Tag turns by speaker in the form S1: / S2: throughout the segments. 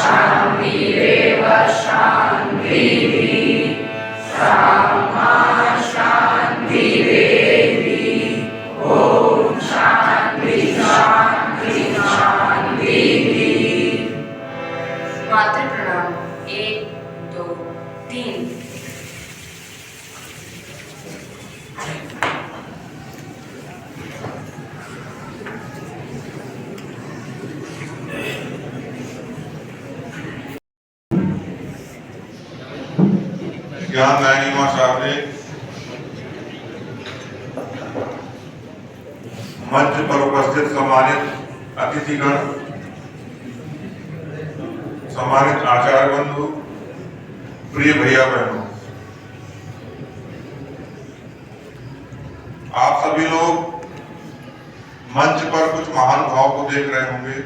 S1: शांतिरेव शांति ज्ञानदायिनी मां साहब ने मंच पर उपस्थित सम्मानित अतिथिगण, सम्मानित आचार्य बंधु, प्रिय भैया बहनों, आप सभी लोग मंच पर कुछ महान भाव को देख रहे होंगे।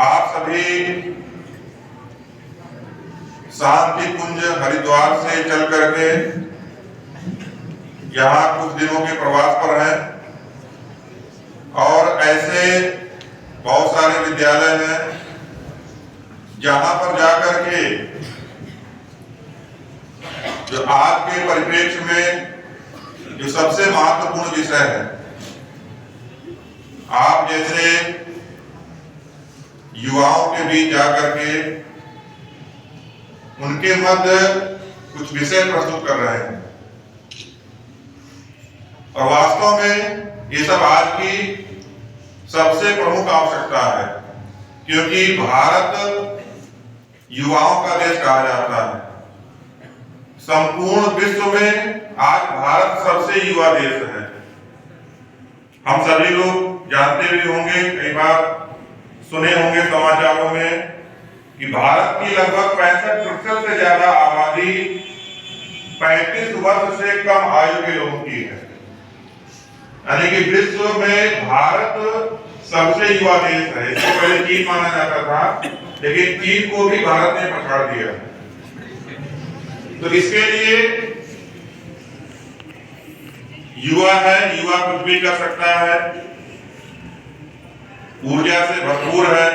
S1: आप सभी शांति कुंज हरिद्वार से चल करके यहाँ कुछ दिनों के प्रवास पर हैं और ऐसे बहुत सारे विद्यालय हैं जहाँ पर जाकर के जो आज के परिप्रेक्ष्य में जो सबसे महत्वपूर्ण विषय है, आप जैसे युवाओं के बीच जाकर के उनके मध्य कुछ विषय प्रस्तुत कर रहे हैं और वास्तव में ये सब आज की सबसे प्रमुख आवश्यकता है, क्योंकि भारत युवाओं का देश कहा जाता है। संपूर्ण विश्व में आज भारत सबसे युवा देश है। हम सभी लोग जानते भी होंगे, कई बार सुने होंगे समाचारों में कि भारत की लगभग 65% से ज्यादा आबादी 35 वर्ष से कम आयु के लोगों की है। यानी कि विश्व में भारत सबसे युवा देश है। इससे पहले चीन माना जाता था, लेकिन चीन को भी भारत ने पछाड़ दिया। तो इसके लिए युवा है, युवा कुछ भी कर सकता है, ऊर्जा से भरपूर है।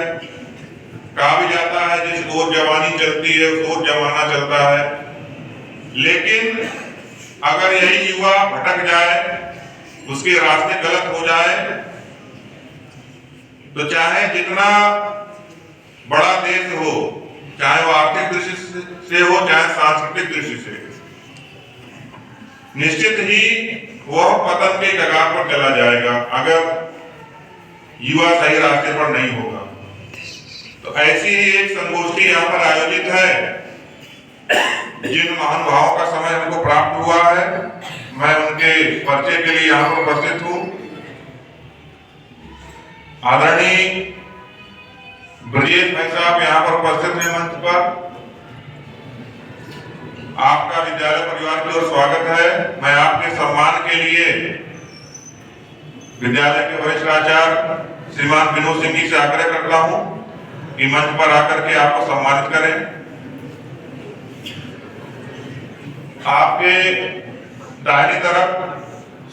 S1: कहा भी जाता है जिस ओर जवानी चलती है उस ओर जमाना चलता है। लेकिन अगर यही युवा भटक जाए, उसके रास्ते गलत हो जाए, तो चाहे जितना बड़ा देश हो, चाहे वो आर्थिक दृष्टि से हो, चाहे सांस्कृतिक दृष्टि से, निश्चित ही वह पतन के कगार पर चला जाएगा अगर युवा सही रास्ते पर नहीं होगा। तो ऐसी ही एक संगोष्ठी यहाँ पर आयोजित है। जिन महान भावों का समय हमको प्राप्त हुआ है, मैं उनके परिचय के लिए यहाँ पर उपस्थित हूँ। आदरणीय ब्रजेश भाई साहब यहाँ पर उपस्थित हैं मंच पर। आपका विद्यालय परिवार की ओर स्वागत है। मैं आपके सम्मान के लिए विद्यालय के वरिष्ठ आचार्य श्रीमान विनोद सिंह जी से आग्रह करता हूं कि मंच पर आकर के आपको सम्मानित करें। आपके दाहिनी तरफ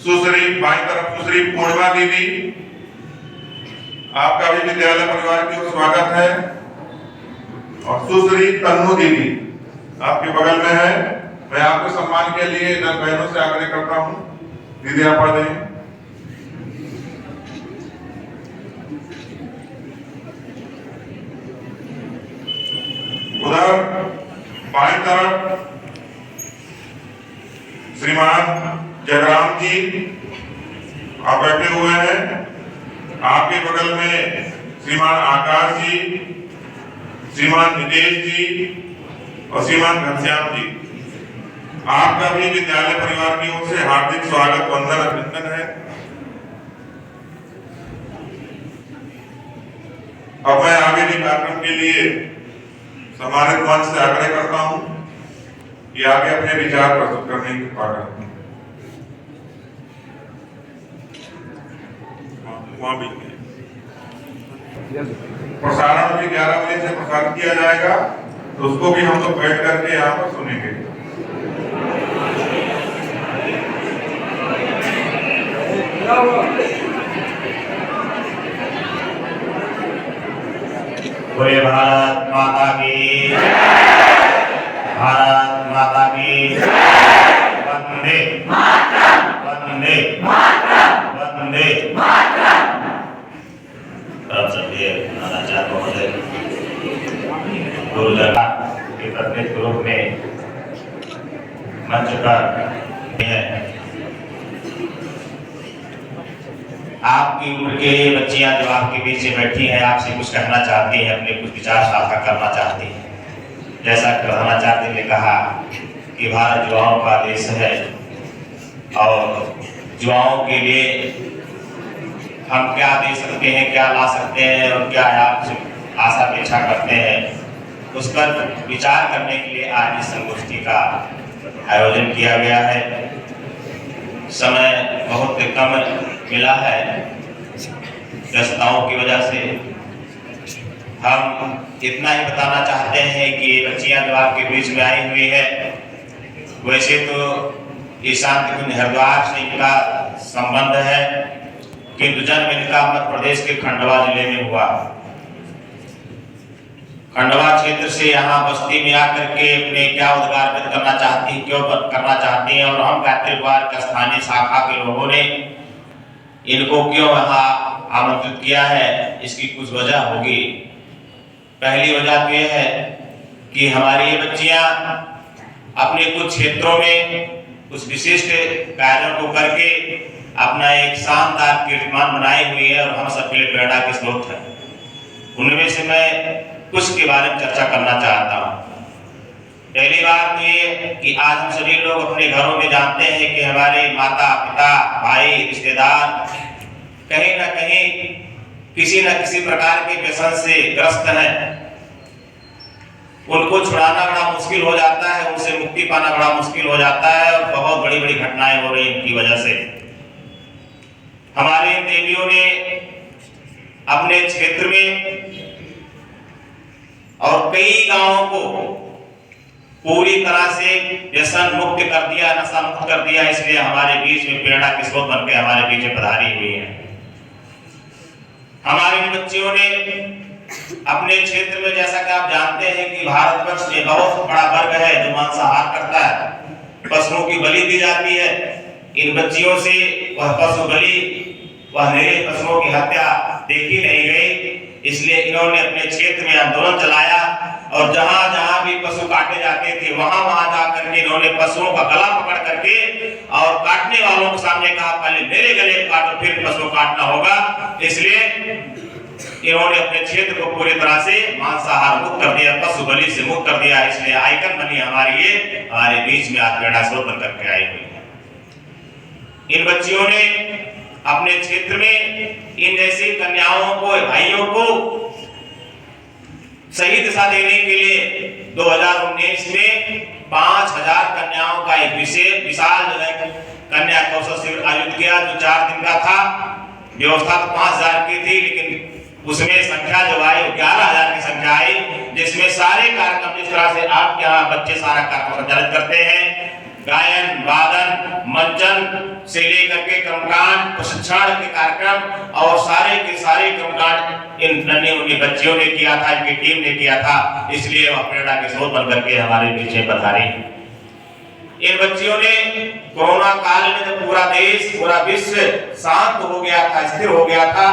S1: सुश्री, बाईं तरफ सुश्री पूर्णिमा दीदी, आपका भी विद्यालय परिवार की ओर स्वागत है। और सुश्री तन्नू दीदी आपके बगल में है। मैं आपके सम्मान के लिए 10 बहनों से आग्रह करता हूं, दीदी आप आ जाइए। उधर बाईं तरफ श्रीमान जयराम जी आप बैठे हुए हैं। आपके बगल में श्रीमान आकाश जी, श्रीमान नितेश जी और श्रीमान घनश्याम जी। आपका भी विद्यालय परिवार की ओर से हार्दिक स्वागत, वंदन, अभिनंदन है। अब मैं आगे भी कार्यक्रम के लिए सम्मानित मंच से आग्रह करता हूं कि आगे अपने विचार प्रस्तुत करने की कृपा करें। वहां भी प्रसारण भी 11 बजे से प्रसारित किया जाएगा, तो उसको भी हम लोग बैठ करके यहाँ पर सुनेंगे।
S2: बोले भारत माता की, भारत माता की, वंदे वंदे वंदे। तब सभी आचार्य महोदय गुरुजन के प्रतिनिधि रूप में मंच पर है। आपकी उम्र के बच्चियां जो आपके बीच से बैठी हैं, आपसे कुछ कहना चाहती हैं, अपने कुछ विचार साझा करना चाहती हैं। जैसा प्रधानाचार्य ने कहा कि भारत युवाओं का देश है और युवाओं के लिए हम क्या दे सकते हैं, क्या ला सकते हैं और क्या आपसे आशा अपेक्षा करते हैं, उस पर विचार करने के लिए आज इस संगोष्ठी का आयोजन किया गया है। समय बहुत कम मिला है, व्यस्तताओं की वजह से। हम इतना ही बताना चाहते हैं कि ये बच्चियां जो आपके बीच में आई हुई है, वैसे तो ये शांति कुंज हरिद्वार से इनका संबंध है, किंतु जन्म इनका मध्य प्रदेश के खंडवा जिले में हुआ। खंडवा क्षेत्र से यहाँ बस्ती में आकर के अपने क्या उद्गार व्यक्त करना चाहती हैं, क्यों करना चाहती हैं, और हम गायत्री परिवार का स्थानीय शाखा के लोगों ने इनको क्यों यहाँ आमंत्रित किया है, इसकी कुछ वजह होगी। पहली वजह तो यह है कि हमारी ये बच्चियां अपने कुछ क्षेत्रों में कुछ विशिष्ट कार्यों को करके अपना एक शानदार कीर्तिमान बनाई हुई है और हम सबके लिए प्रेरणा के स्रोत है। उनमें से मैं कुछ के बारे में चर्चा करना चाहता हूँ। पहली बात तो ये कि आज हम सभी लोग अपने घरों में जानते हैं कि हमारे माता पिता भाई रिश्तेदार कहीं ना कहीं किसी न किसी प्रकार के व्यसन से ग्रस्त हैं। उनको छुड़ाना बड़ा मुश्किल हो जाता है, उनसे मुक्ति पाना बड़ा मुश्किल हो जाता है और बहुत बड़ी बड़ी घटनाएं हो रही हैं इनकी वजह से। हमारे देवियों ने अपने क्षेत्र में और कई गांवों को पूरी तरह से व्यसन मुक्त कर दिया, नशा मुक्त कर दिया, इसलिए हमारे बीच में प्रेरणा के स्रोत बनकर हमारे बीच में पधारी हुई है। हमारे बच्चियों ने अपने क्षेत्र में, जैसा कि आप जानते हैं कि भारतवर्ष में बहुत बड़ा वर्ग है जो मांसाहार करता है, पशुओं की बलि दी जाती है। इन बच्चियों से वह पशु बलि, वह निरीह पशुओं की हत्या देखी नहीं गई, इसलिए इन्होंने अपने क्षेत्र में आंदोलन चलाया और जहां जहां भी पशु काटे जाते थे वहां वहां जाकर के इन्होंने पशुओं का गला पकड़ करके और काटने वालों के सामने कहा, पहले मेरे गले काटो फिर पशु काटना होगा। इसलिए इन्होंने अपने क्षेत्र को पूरी तरह से मांसाहार मुक्त कर दिया, पशु बलि से मुक्त कर दिया। इसलिए आइकन बनी हमारी ये, हमारे बीच में आज प्रेरणा स्रोत बन करके आई हुई है। इन बच्चियों ने अपने क्षेत्र में इन जैसी कन्याओं को, भाइयों को सही दिशा देने के लिए 2019 में 5000 कन्याओं का एक विशाल जो है कन्या कौशल शिविर आयोजित किया, जो 4 दिन का था। व्यवस्था तो 5000 की थी, लेकिन उसमें संख्या जो आई 11000 की संख्या आई, जिसमें सारे कार्यक्रम, जिस तरह से आपके यहाँ बच्चे सारा कार्यक्रम संचालित करते हैं, गायन वादन मंचन से लेकर के कर्मकांड प्रशिक्षण के कार्यक्रम और सारे के सारे कर्मकांड इन नन्ही मुन्नी बच्चियों ने किया था, इनकी टीम ने किया था। इसलिए वह प्रेरणा के स्रोत बनकर के हमारे पीछे पधारी। इन बच्चियों ने कोरोना काल में जब पूरा देश, पूरा विश्व शांत हो गया था, स्थिर हो गया था,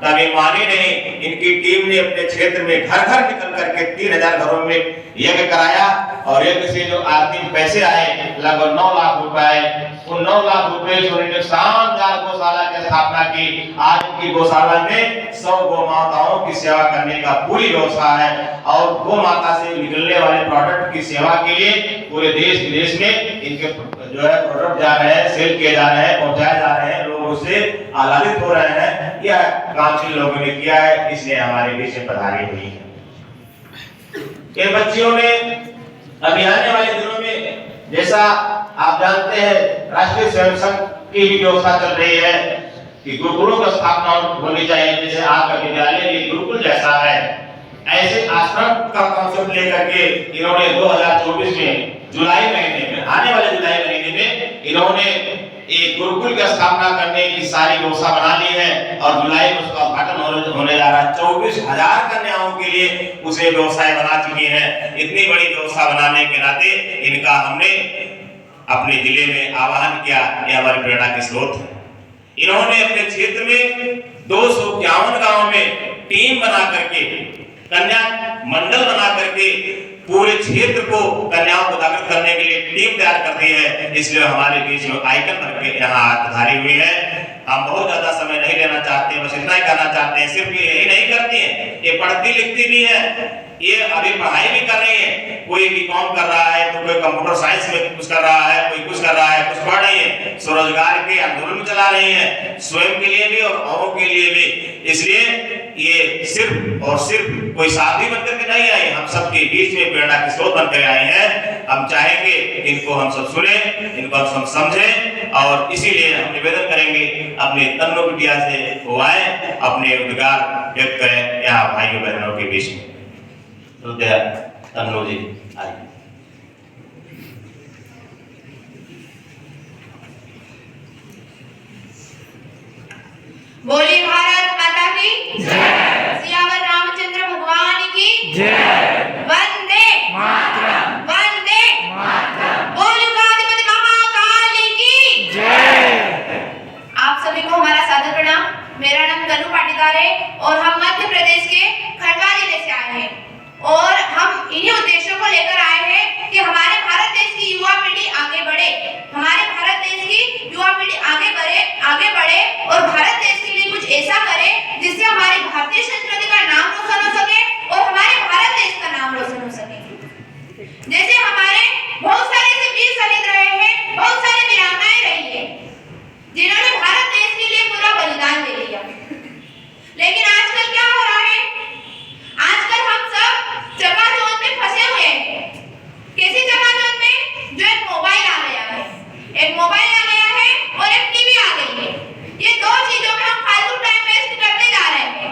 S2: तब ये माने नहीं, इनकी टीम ने अपने क्षेत्र में घर घर निकल करके 3000 घरों में यज्ञ कराया और यज्ञ से जो आर्थिक पैसे आए लगभग 9 लाख रुपए, उन 9 लाख रुपए से उन्होंने शानदार गौशाला की स्थापना की। आज की गौशाला में 100 गौ माताओं की सेवा करने का पूरी व्यवस्था है और गौ माता से निकलने वाले प्रोडक्ट की सेवा के लिए पूरे देश विदेश में इनके जो है प्रोडक्ट जा रहे हैं, सेल किए जा रहे हैं, पहुंचाए जा रहे हैं, लोग उससे आह्लादित हो रहे हैं। यह काम जिन लोगों ने किया है, इसलिए हमारे बीच में पधारी हुई है। इन बच्चियों ने अभी आने वाले दिनों में, जैसा आप जानते हैं, राष्ट्रीय स्वयं संघ की भी व्यवस्था चल रही है कि गुरुकुलों की स्थापना होनी चाहिए। जैसे आपका विद्यालय एक गुरुकुल जैसा है, ऐसे आश्रम का कॉन्सेप्ट लेकर के इन्होंने 2024 में जुलाई महीने में, आने वाले जुलाई महीने में इन्होंने एक गुरुकुल की स्थापना करने की सारी व्यवस्था बना ली है और जुलाई में उसका उद्घाटन होने जा रहा है। 24000 कन्याओं के लिए उसे व्यवसाय बना चुकी है। इतनी बड़ी व्यवस्था बनाने के नाते इनका हमने अपने जिले में आह्वान किया, यह हमारी प्रेरणा के स्रोत है। इन्होंने अपने क्षेत्र में 251 गांव में टीम बना करके, कन्या मंडल बना करके पूरे क्षेत्र को कन्याओं को जागृत करने के लिए टीम तैयार कर दी है। इसलिए हमारे बीच में आइकन बनकर यहाँ पधारी हुई है। हम बहुत ज्यादा समय नहीं लेना चाहते, बस इतना ही कहना चाहते ये सिर्फ यही नहीं करती है, ये पढ़ती लिखती भी है, ये अभी पढ़ाई भी कर रही है। कोई बीकॉम कर रहा है तो कोई कंप्यूटर साइंस में कुछ कर रहा है, कोई कुछ कर रहा है, कुछ पढ़ रही है, स्वरोजगार के आंदोलन चला रही है, स्वयं के लिए भी और औरों के लिए भी। इसलिए ये सिर्फ और सिर्फ कोई साथी बनकर के नहीं आए, हम सबके बीच में प्रेरणा के स्रोत बनकर आए हैं। हम चाहेंगे इनको हम सब सुने, इनको हम सब समझें, और इसीलिए हम निवेदन करेंगे अपने तन्नो बिटिया से वो आए, अपने उद्गार व्यक्त करें यहाँ भाइयों बहनों के बीच में। तन्नो जी आइए।
S3: बोली भारत माता की जय, सियावर रामचंद्र भगवान की जय, वंदे मातरम, वंदे मातरम, बोल गादिपति महाकाल की जय। आप सभी को हमारा सादर प्रणाम। मेरा नाम तनु पाटीदार है और हम मध्य प्रदेश के खंडवा जिले से आए हैं, और हम इन्हीं उद्देश्यों को लेकर आए हैं कि हमारे भारत देश की युवा पीढ़ी आगे बढ़े, हमारे भारत देश की युवा पीढ़ी आगे बढ़े और भारत देश के लिए कुछ ऐसा करे जिससे हमारी भारतीय संस्कृति का नाम रोशन हो सके और हमारे भारत देश का नाम रोशन हो सके। जैसे हमारे बहुत सारे ऐसे वीर शहीद रहे हैं, बहुत सारे वीरांगनाएं रही है जिन्होंने भारत देश के लिए पूरा बलिदान दे दिया। लेकिन आजकल क्या हो रहा है, आजकल हम सब चकाचौंध में फंसे हुए हैं। कैसी चकाचौंध में? जो एक मोबाइल आ गया है, एक मोबाइल आ गया है और एक टीवी आ गई है। ये दो चीजों में हम फालतू टाइम वेस्ट करते जा रहे हैं।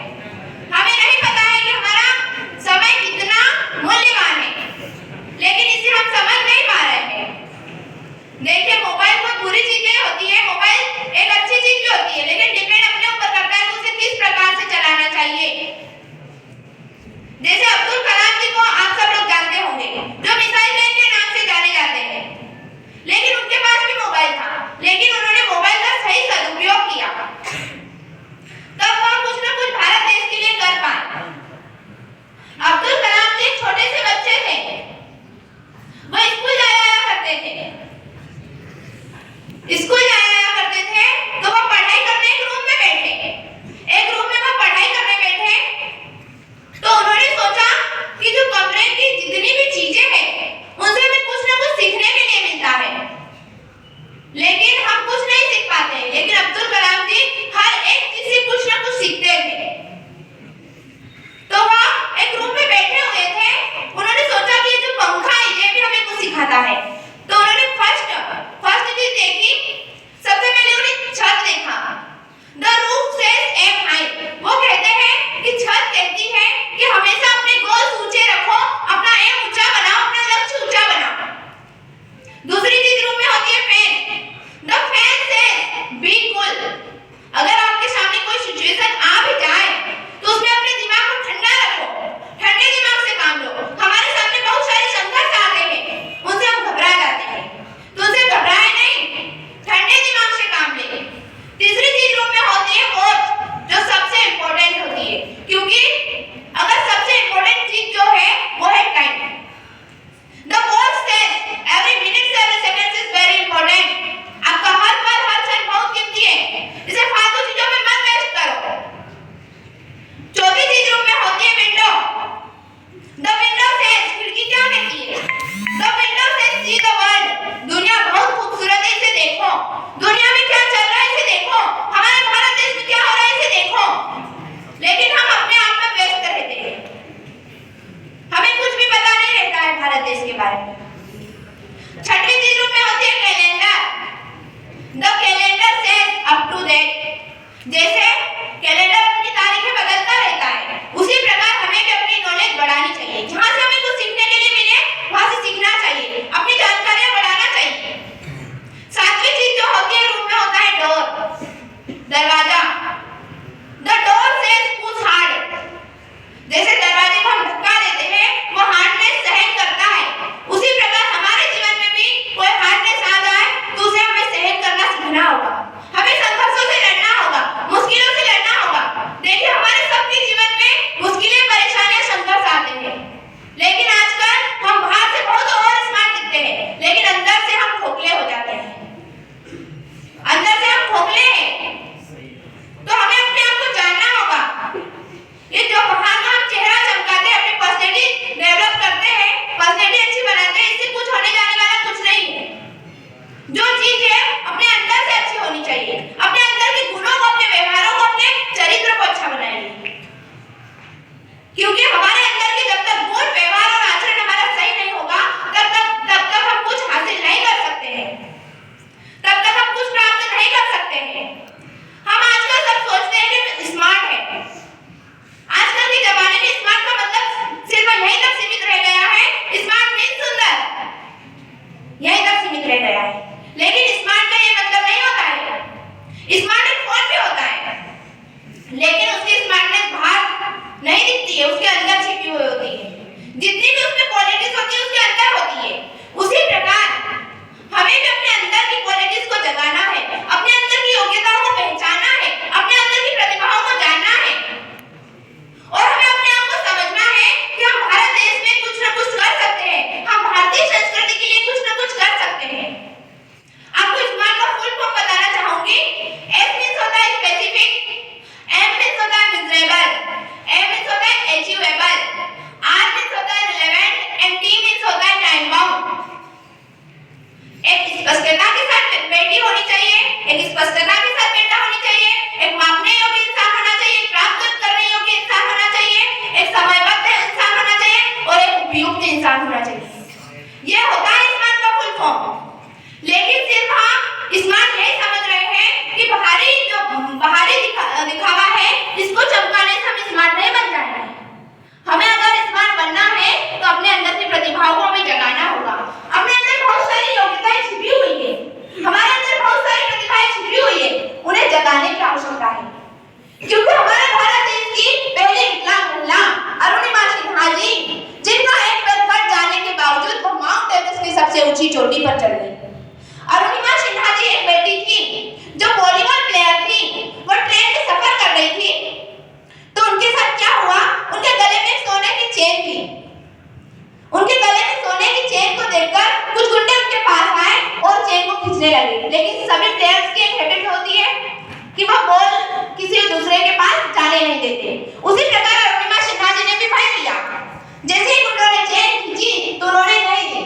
S3: होती है उसके अंदर छिपी हुई होती है, जितनी भी उसमें क्वालिटीज होती है उसके अंदर होती है। उसी प्रकार हमें भी अपने अंदर की क्वालिटीज को जगाना है, अपने अंदर की योग्यताओं को पहचानना है, अपने अंदर की प्रतिभाओं को जानना है और हमें अपने आप को समझना है कि हम भारत देश में कुछ न कुछ कर सकते हैं, हम भारतीय संस्कृति के लिए कुछ न कुछ कर सकते हैं। आपको स्मार्ट का फुल फॉर्म बताना चाहूंगी। S मींस होता है स्पेसिफिक, M मींस होता है मेजरेबल, A मींस होता है अचीवेबल, R मींस होता है रिलेवेंट एंड T मींस होता है टाइम बाउंड। एक स्पष्टता के साथ बेटी होनी चाहिए, एक स्पष्टता के साथ बेटा होनी चाहिए, एक मापने योग्य इंसान होना चाहिए, प्राप्त करने योग्य इंसान होना चाहिए, एक समयबद्ध इंसान होना चाहिए और एक उपयुक्त इंसान होना चाहिए। ये होता है स्मार्ट का फुल फॉर्म। लेकिन सिर्फ हम स्मार्ट यही समझ रहे हैं कि बाहरी दिखावा है, इसको चमकाने से हम स्मार्ट नहीं बन जाएंगे। हमें अगर स्मार्ट बनना है तो अपने अंदर की प्रतिभाओं को हमें जगाना होगा। अपने अंदर बहुत सारी योग्यताएं छिपी हुई है, हमारे अंदर बहुत सारी प्रतिभाएं छिपी हुई है, उन्हें जगाने की आवश्यकता है। क्योंकि हमारे भारत देश की पहली विकलांग महिला अरुणिमा सिन्हा जी, जिनका एक पैर कट जाने के बावजूद वो माउंट एवरेस्ट की सबसे ऊंची चोटी पर चढ़ गई। अरुणिमा सिन्हा जी एक बेटी थी जो वॉलीबॉल प्लेयर थी। वो ट्रेन में सफर कर रही थी तो उनके साथ क्या हुआ, उनके गले में सोने की चेन थी। उनके गले में सोने की चेन को देखकर कुछ गुंडे उनके पास आए और चेन को खींचने लगे। लेकिन सभी प्लेयर्स की एक हैबिट होती है कि वह बॉल किसी दूसरे के पास जाने नहीं देते। उसी प्रकार अरुणिमा सिन्हा जी ने भी भय लिया। जैसे ही गुंडों ने चेन खींची तो उन्होंने नहीं दी।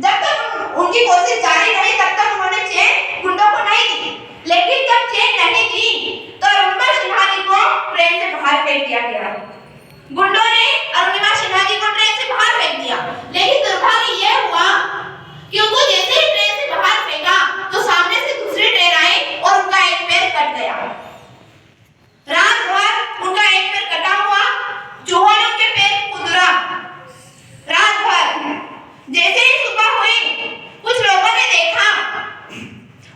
S3: जब तक उनकी कोशिश जारी रही तब तक उन्होंने चेन गुंडों को नहीं दी। लेकिन जब चेन नहीं दी तो अरुणिमा सिन्हा जी को ट्रेन से बाहर फेंक दिया गया। गुंडों ने अरुणिमा सिन्हा जी को ट्रेन से बाहर फेंक दिया। लेकिन दुर्भाग्य यह हुआ कि उनको जैसे ही ट्रेन से बाहर फेंका तो सामने से दूसरी ट्रेन आई और उनका एक पैर कट गया। रात भर उनका एक पैर कटा हुआ चूहों ने उनके पैर को कुतरा। रात भर जैसे ही सुबह हुई कुछ लोगों ने देखा,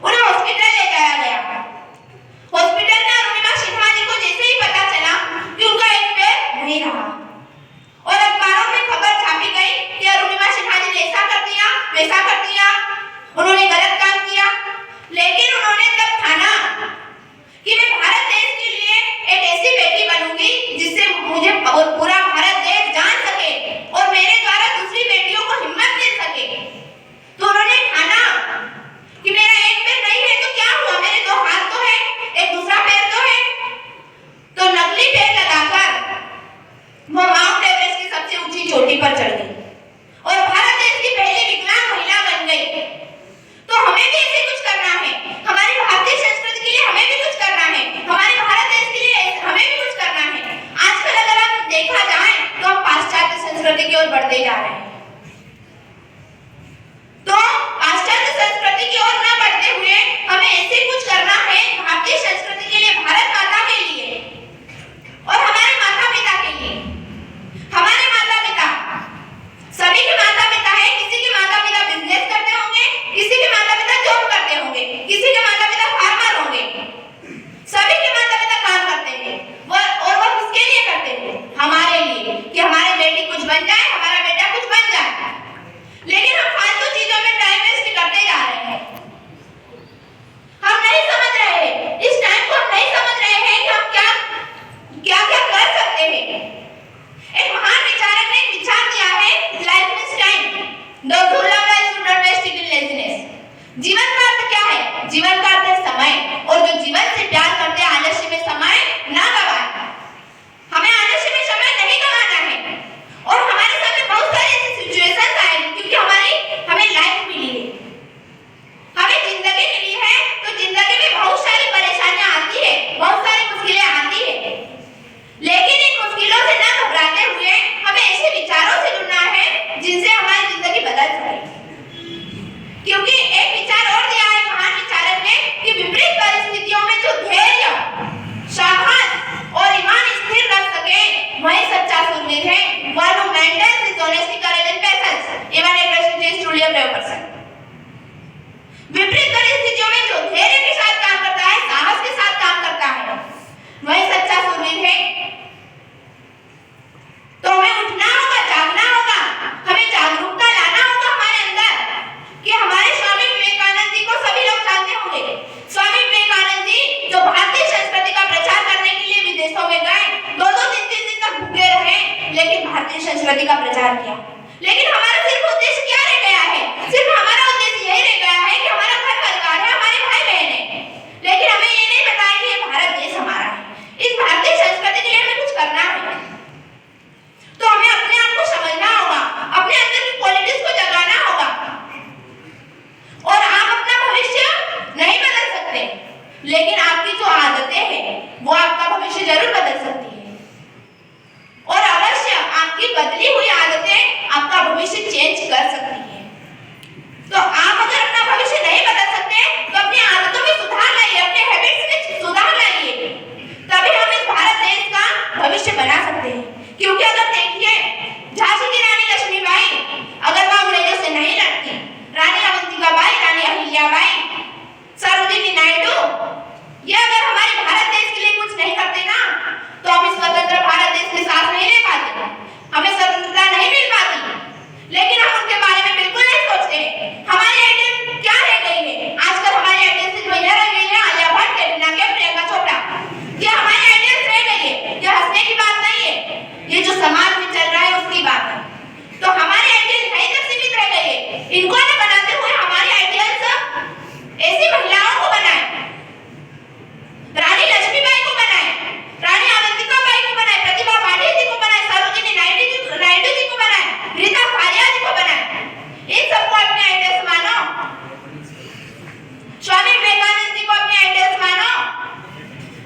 S3: उन्हें हॉस्पिटल ले जाया गया। हॉस्पिटल में अरुणिमा सिन्हा जी को जैसे ही पता चला कि उनका एक पैर नहीं रहा और अखबारों में खबर छापी गई कि अरुणिमा सिन्हा जी ने ऐसा कर दिया, वैसा कर दिया, उन्होंने गलत काम किया। लेकिन उन्होंने तब ठाना कि मैं भारत देश के लिए एक ऐसी बेटी बनूंगी जिससे मुझे पूरा भारत देश जान सके और मेरे द्वारा दूसरी बेटियों को हिम्मत मिल सके। तो उन्होंने ठाना कि मेरा एक पैर नहीं है तो क्या हुआ, मेरे दो हाथ तो है, एक दूसरा पैर तो है। तो नकली पैर लगाकर वो माउंट एवरेस्ट की सबसे ऊंची चोटी पर चढ़ गई और भारत देश की पहली विकलांग महिला बन गई। तो हमें भी ऐसे कुछ करना है, हमारी भारतीय संस्कृति के लिए हमें भी कुछ करना है, हमारे भारत देश के लिए हमें भी कुछ करना है। आजकल अगर आप देखा जाए तो हम पाश्चात्य संस्कृति की ओर बढ़ते जा रहे हैं। तो पाश्चात्य संस्कृति की ओर न बढ़ते हुए हमें ऐसे कुछ करना है भारतीय संस्कृति के लिए, भारत माता के लिए और हमारे माता पिता के लिए। हमारे माता पिता, सभी के माता पिता है, किसी के माता पिता बिजनेस करते होंगे, किसी के माता पिता जॉब करते होंगे, किसी के माता पिता फार्मर होंगे। सभी के माता पिता काम करते हैं और वो किसके लिए करते हैं? हमारे लिए, कि हमारी बेटी कुछ बन जाए, हमारा बेटा कुछ बन जाए। लेकिन हम फालतू चीजों में टाइम वेस्ट करते जा रहे हैं। हम नहीं समझ रहे हैं, इस टाइम को हम नहीं समझ रहे हैं कि हम क्या क्या क्या कर सकते हैं। एक महान विचारक ने एक विचार दिया है, लाइफ इज टाइम, दो who love life should not waste it in laziness। जीवन का अर्थ क्या है? जीवन का अर्थ है समय, और जो जीवन से प्यार करते हैं आलस्य में समय ना गवाएं। हमें आलस्य में समय नहीं गवाना है और हमारे सामने बहुत सारी ऐसी सिचुएशंस आएगी क्योंकि हमें लाइफ मिली है, हमें जिंदगी मिली है। तो जिंदगी में बहुत सारी परेशानियां आती है, बहुत सारी मुश्किलें आती है। लेकिन इन मुश्किलों से ना घबराते हुए हमें ऐसे विचारों से जुड़ना है जिनसे हमारी जिंदगी बदल जाए। क्योंकि एक विचार और दिया है महान विचारक ने कि विपरीत परिस्थितियों में जो धैर्य, साहस और ईमान स्थिर रख सके वही सच्चा सूरवीर है। One who maintains his honesty, courage and patience even adversity is truly a brave person। विपरीत परिस्थितियों में जो धैर्य के साथ काम करता है, साहस के साथ काम करता है, वही सच्चा सूरवीर है। भारतीय संस्कृति का प्रचार किया, लेकिन हमारा सिर्फ उद्देश्य क्या रह गया है? सिर्फ हमारा उद्देश्य यही रह गया है कि हमारा घर परिवार है, हमारे भाई बहन है, लेकिन हमें ये नहीं पता है कि ये भारत देश हमारा है। इस भारतीय संस्कृति के लिए हमें कुछ करना है, तो हमें अपने आप को समझना होगा, अपने अंदर की क्वालिटीज को जगाना होगा। और आप अपना भविष्य नहीं बदल सकते, लेकिन आपकी जो आदतें हैं वो आपका भविष्य जरूर बदल सकती है। और अवश्य आपकी बदली हुई आदतें आपका भविष्य चेंज कर सकती है। तो आप अगर अपना भविष्य नहीं बदल सकते तो अपनी आदतों में सुधार लाइए, अपने हैबिट्स में सुधार लाइए, तभी हम इस भारत देश का भविष्य बना सकते हैं। क्योंकि अगर देखिए, झांसी की रानी लक्ष्मीबाई अगर वह अंग्रेजों से नहीं लड़ती, रानी अवंतिकाबाई, रानी अहिल्याबाई, सरोजिनी नायडू, ये अगर हमारे भारत देश के लिए कुछ नहीं करते ना, तो हम इस स्वतंत्र भारत देश के साथ नहीं ले पाते, हमें स्वतंत्रता नहीं मिल पाती। लेकिन हम उनके बारे में बिल्कुल नहीं सोचते। हमारी आइडियल क्या रह गई है? आजकल हमारी आइडियल सिर्फ वही रह गई है, आलिया भट्ट, कैटरीना कैफ, प्रियंका चोपड़ा, ये हमारी आइडियल रह गई है। ये हंसने की बात नहीं है, ये जो समाज में चल रहा है उसकी बात है। तो हमारी आइडियल यहीं तक सीमित रह गई है। इनको न बनाते हुए हमारी आइडियल्स ऐसी महिलाओं को बनाए, रानी लक्ष्मीबाई को बनाए, रानी अवंतिकाबाई को बनाए, प्रतिभा पाटिल जी को बनाए, सरोजिनी नायडू जी को बनाए, रीता फारिया जी को बनाए। इन सबको अपने आइडियल्स मानो, स्वामी विवेकानंद जी को अपने आइडियल्स मानो,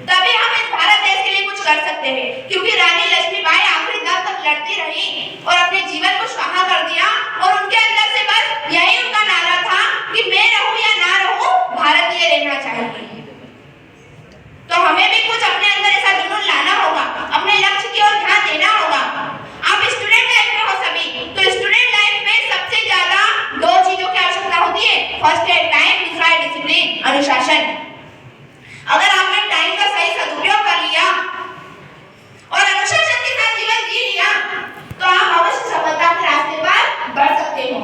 S3: तभी हम इस भारत देश के लिए कुछ कर सकते हैं। क्योंकि रानी लक्ष्मीबाई आखिरी दम तक लड़ती रही और अपने जीवन को स्वाहा कर दिया, और उनके अंदर से बस यही उनका नारा था कि मैं रहूं या ना रहूं, भारतीय रहना चाहिए। तो हमें भी कुछ अपने अंदर ऐसा जुनून लाना होगा, अपने लक्ष्य की ओर ध्यान देना होगा। आप स्टूडेंट लाइफ में हो सभी, तो स्टूडेंट लाइफ में सबसे ज्यादा दो चीजों की आवश्यकता होती है। फर्स्ट है टाइम, दूसरा है डिसिप्लिन, अनुशासन। अगर आपने टाइम का सही सदुपयोग कर लिया और अनुशासन के साथ जीवन जी लिया, तो आप अवश्य सफलता के रास्ते पर बढ़ सकते हो।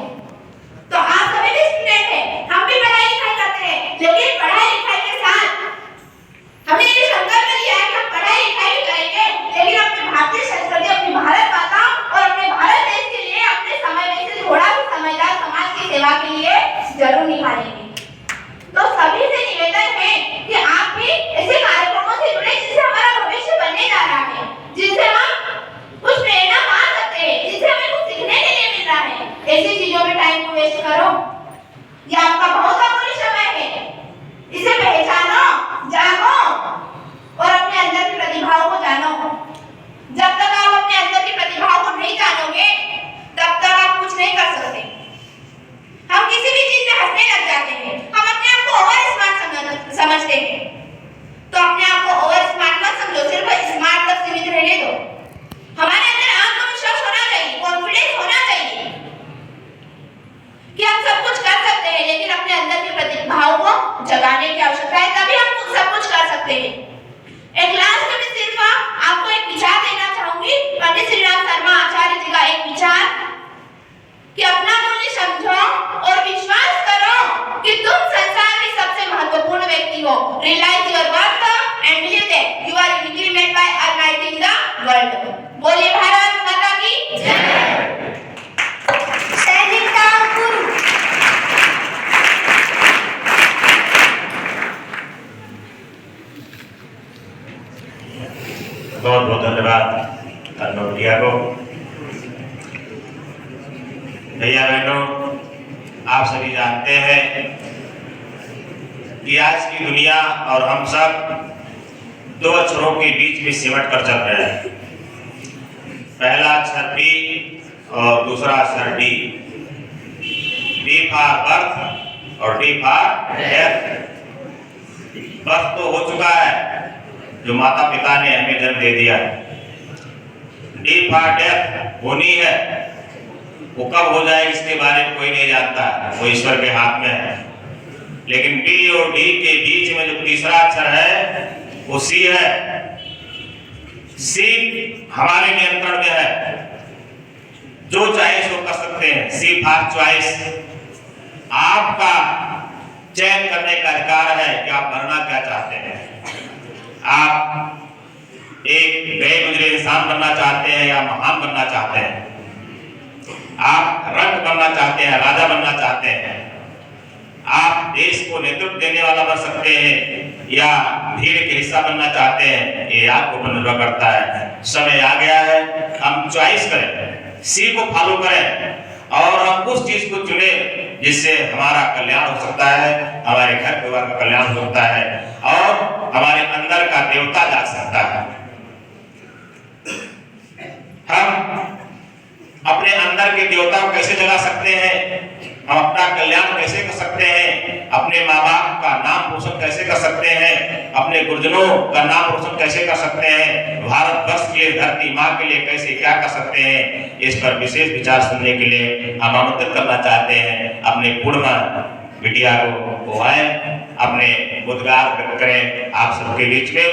S3: तो आप सभी भी स्टूडेंट हैं, हम भी पढ़ाई लिखाई करते हैं, लेकिन पढ़ाई लिखाई के साथ हमने ये संकल्प लिया है कि हम पढ़ाई लिखाई भी करेंगे, लेकिन अपने भारतीय संस्कृति, अपनी भारत माता और अपने भारत देश के लिए अपने समय में से थोड़ा भी समझदार समाज की सेवा के लिए जरूर निकालेंगे। तो सभी से निवेदन है कि आप भी ऐसे कार्यक्रमों से जुड़े जिससे हमारा भविष्य बनने जा रहा है, जिससे हम कुछ प्रेरणा पा सकते हैं, जिससे हमें कुछ सीखने के लिए मिल रहा है। ऐसी चीजों में टाइम को वेस्ट करो, ये आपका बहुत अमूल्य समय है। इसे पहचानो, जानो और अपने अंदर की प्रतिभाओं को जानो। जब तक आप अपने अंदर की प्रतिभाओं को नहीं जानोगे, तब तक आप कुछ नहीं कर सकते। हम किसी भी चीज में हंसने लग जाते हैं, हम अपने आप को ओवर स्मार्ट समझते हैं। तो अपने आप को ओवर स्मार्ट मत समझो, सिर्फ स्मार्ट तक सीमित रहने दो। हमारे अंदर आत्मविश्वास होना चाहिए, कॉन्फिडेंस होना चाहिए कि हम सब कुछ कर सकते हैं, लेकिन अपने अंदर की प्रतिभाओं को जगाने की आवश्यकता है, तभी हम सब कुछ कर सकते हैं। एक लास्ट में सिर्फ आपको एक विचार देना चाहूंगी, पंडित श्री राम शर्मा आचार्य जी का एक विचार कि अपना मूल्य समझो और विश्वास करो कि तुम संसार में सबसे महत्वपूर्ण व्यक्ति हो। Realise your worth and believe that you are uniquely made by almighty in the world. बोलिए भारत माता की जय।
S2: बहुत बहुत धन्यवाद भैया को। भैया बहनों, आप सभी जानते हैं कि आज की दुनिया और हम सब दो अक्षरों के बीच में सिमट कर चल रहे हैं। पहला अक्षर डी और दूसरा अक्षर डी। डी फॉर बर्थ और डी फॉर डेथ। बर्थ तो हो चुका है, जो माता पिता ने हमें जन्म दे दिया है। डी फॉर डेथ होनी है, वो कब हो जाए इसके बारे में कोई नहीं जानता, वो ईश्वर के हाथ में है। लेकिन डी और डी के बीच में जो तीसरा अक्षर है वो सी है। सी हमारे नियंत्रण में है, जो चाहे सो कर सकते हैं। सी फॉर चॉइस, आपका चयन करने का अधिकार है कि आप बनना क्या चाहते हैं। आप एक गए गुजरे इंसान बनना चाहते हैं या महान बनना चाहते हैं, आप रंग बनना चाहते हैं, राजा बनना चाहते हैं, आप देश को नेतृत्व देने वाला बन सकते हैं या भीड़ के हिस्सा बनना चाहते हैं, ये आपके ऊपर निर्भर करता है। समय आ गया है, हम चॉइस करें, सी को फॉलो करें और हम उस चीज को चुने जिससे हमारा कल्याण हो सकता है, हमारे घर परिवार का कल्याण हो सकता है और हमारे अंदर का देवता जाग सकता है। हम अपने अंदर के देवता को कैसे जगा सकते हैं, हम अपना कल्याण कैसे कर सकते हैं, अपने माँ बाप का नाम रोशन कैसे कर सकते हैं, अपने गुरुजनों का नाम रोशन कैसे कर सकते हैं, भारत वर्ष के लिए, धरती माँ के लिए कैसे क्या कर सकते हैं, इस पर विशेष विचार सुनने के लिए हम आमंत्रित करना चाहते हैं अपने पूर्णिमा बिटिया को आए, अपने उद्गार करें आप सबके बीच में।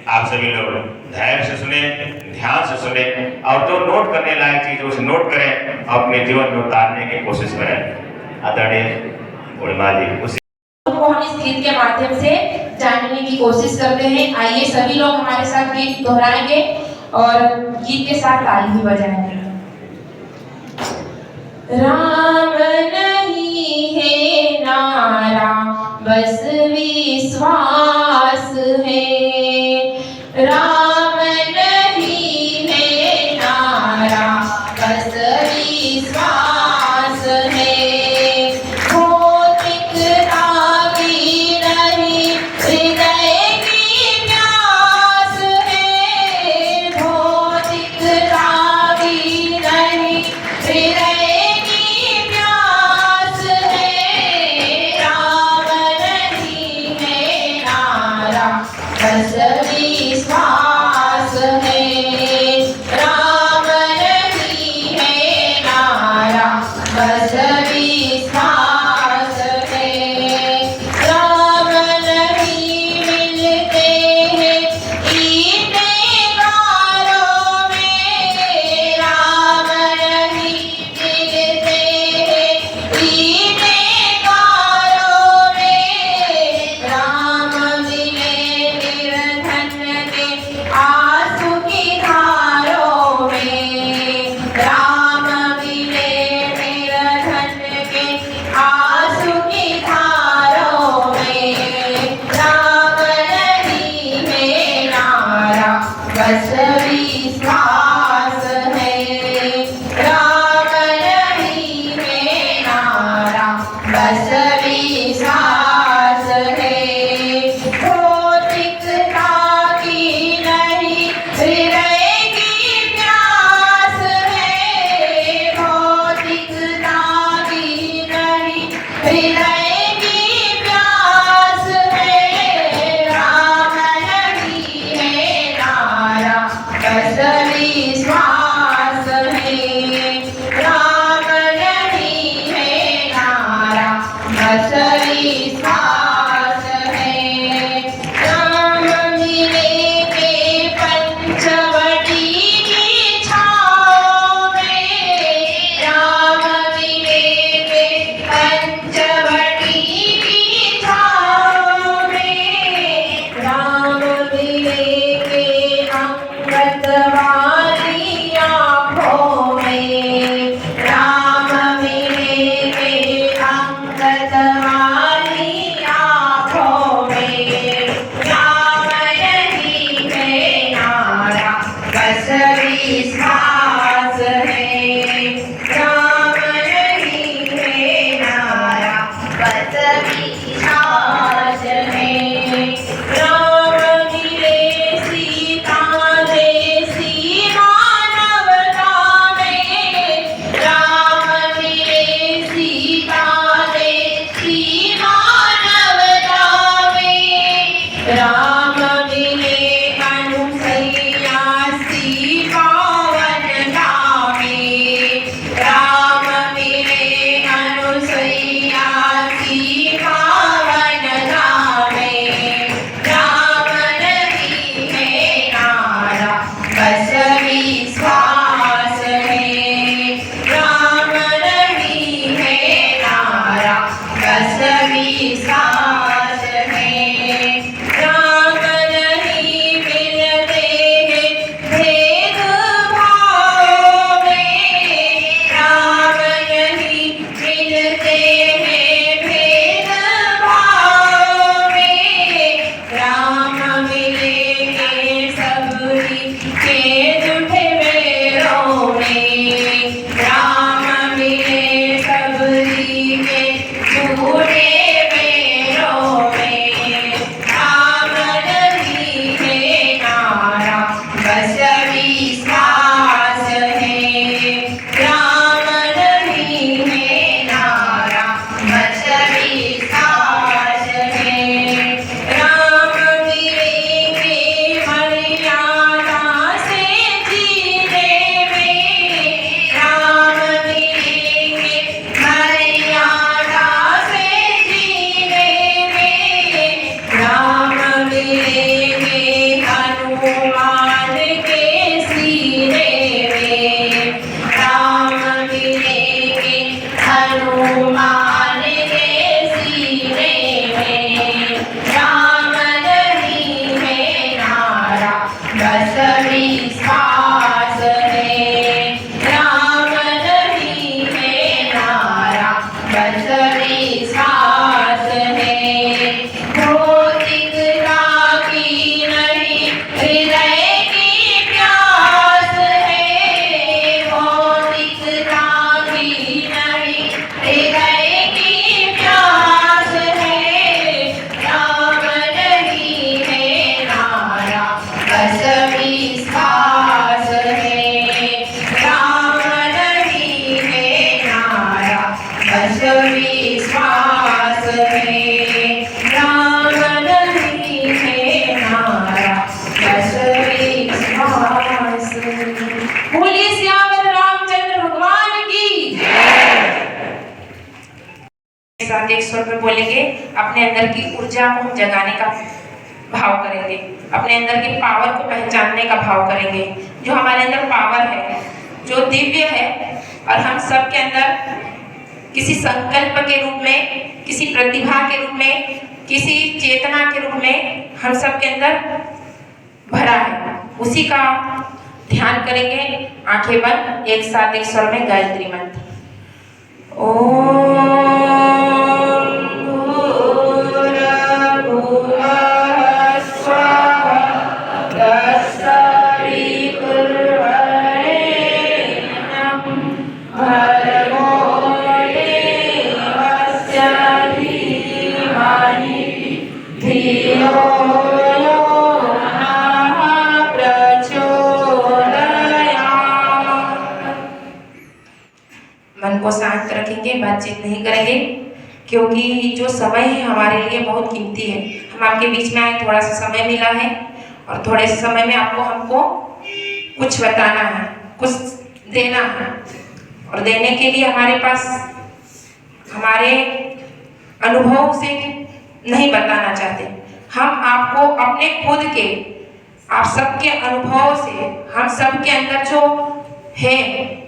S2: आप सभी लोग धैर्य से सुने, ध्यान से सुने और जो नोट करने लायक चीज उसे नोट करें, अपने जीवन में उतारने की कोशिश करें। आदरणीय पूर्णिमा जी उसी
S3: को हम इस गीत के माध्यम से जानने की कोशिश करते हैं। आइए सभी लोग हमारे साथ गीत दोहराएंगे और गीत के साथ ताली भी बजाएंगे। राम नहीं है नारा बस विश्वास है, राम नहीं है नारा बस विश्वास है, भौतिकता की नहीं हृदय की प्यास है, भौतिकता की नहीं हृदय की प्यास है, राम नहीं है नारा बस विश्वास है, राम नहीं है नारा बस विश्वास है, राम नहीं मिलते हैं इतने कारों में, राम नहीं मिलते हैं इतने कारों में, राम मिले निर्धन के आंसू की धारों में, राम मिले निर्धन के आंसू की धारों में, राम नहीं है नारा बस विश्वास है, राम नहीं है नारा बस विश्वास है, भौतिकता की नहीं हृदय की प्यास है, भौतिकता की नहीं हृदय की प्यास है, राम नहीं है नारा बस विश्वास है, राम नहीं है नारा बस विश्वास है, राम मिले के पंचवटी की छाँव में, राम मिले के पंचवटी की छाँव में, राम मिले के अंगद वाली आँखों में, राम मिले के अंगद वाली आँखों में, राम नहीं है नारा बस विश्वास है, राम नहीं है नारा बस विश्वास है, राम मिले सीता देसी मानवता में, राम मिले सीता देसी मानवता में, राम मिले अनुसैया सी पावनता में, बोलिए सियावर रामचंद्र भगवान की साथ एक स्वर में बोलेंगे। अपने अंदर की ऊर्जा को हम जगाने का भाव करेंगे, अपने अंदर की पावर को पहचानने का भाव करेंगे। जो हमारे अंदर पावर है, जो दिव्य है, और हम सब के अंदर किसी संकल्प के रूप में, किसी प्रतिभा के रूप में, किसी चेतना के रूप में हम सब के अंदर भरा है, उसी का ध्यान करेंगे। आंखें बंद, एक साथ एक स्वर में गायत्री मंत्र। ओम मन को शांत रखेंगे, बातचीत नहीं करेंगे, क्योंकि जो समय है हमारे लिए बहुत कीमती है। हम आपके बीच में आए, थोड़ा सा समय मिला है, और थोड़े से समय में हमको कुछ बताना है, कुछ देना है, और देने के लिए हमारे पास हमारे अनुभव से नहीं बताना चाहते। हम आपको अपने खुद के, आप सबके अनुभव से, हम सबके अंदर जो है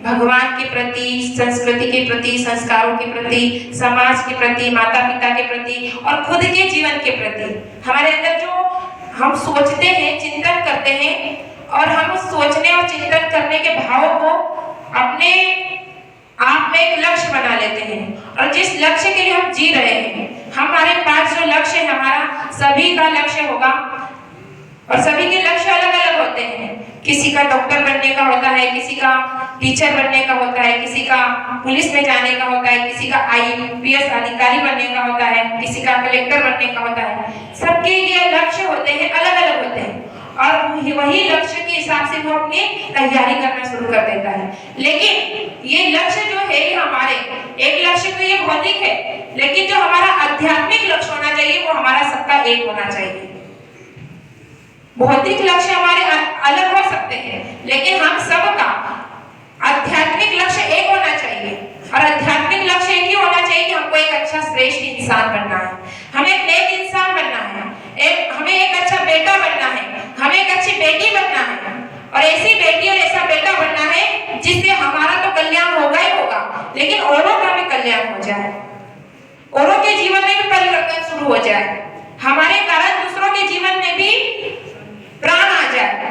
S3: भगवान के प्रति, संस्कृति के प्रति, संस्कारों के प्रति, समाज के प्रति, माता पिता के प्रति और खुद के जीवन के प्रति, हमारे अंदर जो हम सोचते हैं, चिंतन करते हैं, और हम उस सोचने और चिंतन करने के भाव को अपने आप में एक लक्ष्य बना लेते हैं। और जिस लक्ष्य के लिए हम जी रहे हैं, हमारे पास जो लक्ष्य है, हमारा सभी का लक्ष्य होगा, और सभी के लक्ष्य अलग अलग होते हैं। किसी का डॉक्टर बनने का होता है, किसी का टीचर बनने का होता है, किसी का पुलिस में जाने का होता है, किसी का IPS अधिकारी बनने का होता है, किसी का कलेक्टर बनने का होता है। सबके लिए लक्ष्य होते हैं, अलग अलग होते हैं, और वही लक्ष्य के हिसाब से वो अपनी तैयारी करना शुरू कर देता है। लेकिन ये लक्ष्य जो है हमारे, एक लक्ष्य तो ये भौतिक है, लेकिन जो हमारा आध्यात्मिक लक्ष्य होना चाहिए वो हमारा सबका एक होना चाहिए। भौतिक लक्ष्य हमारे अलग हो सकते हैं, लेकिन हम सबका आध्यात्मिक लक्ष्य एक होना चाहिए। और आध्यात्मिक लक्ष्य एक ही होना चाहिए कि हमको एक अच्छा श्रेष्ठ इंसान बनना है, हमें एक नेक इंसान बनना है, हमें एक अच्छा बेटा बनना है, हमें एक अच्छी बेटी बनना है, और ऐसी बेटी और ऐसा बेटा बनना है जिससे हमारा तो कल्याण होगा ही होगा, लेकिन औरों का भी कल्याण हो जाए, औरों के जीवन में भी परिवर्तन शुरू हो जाए, हमारे कारण दूसरों के जीवन में भी प्राण आ जाए।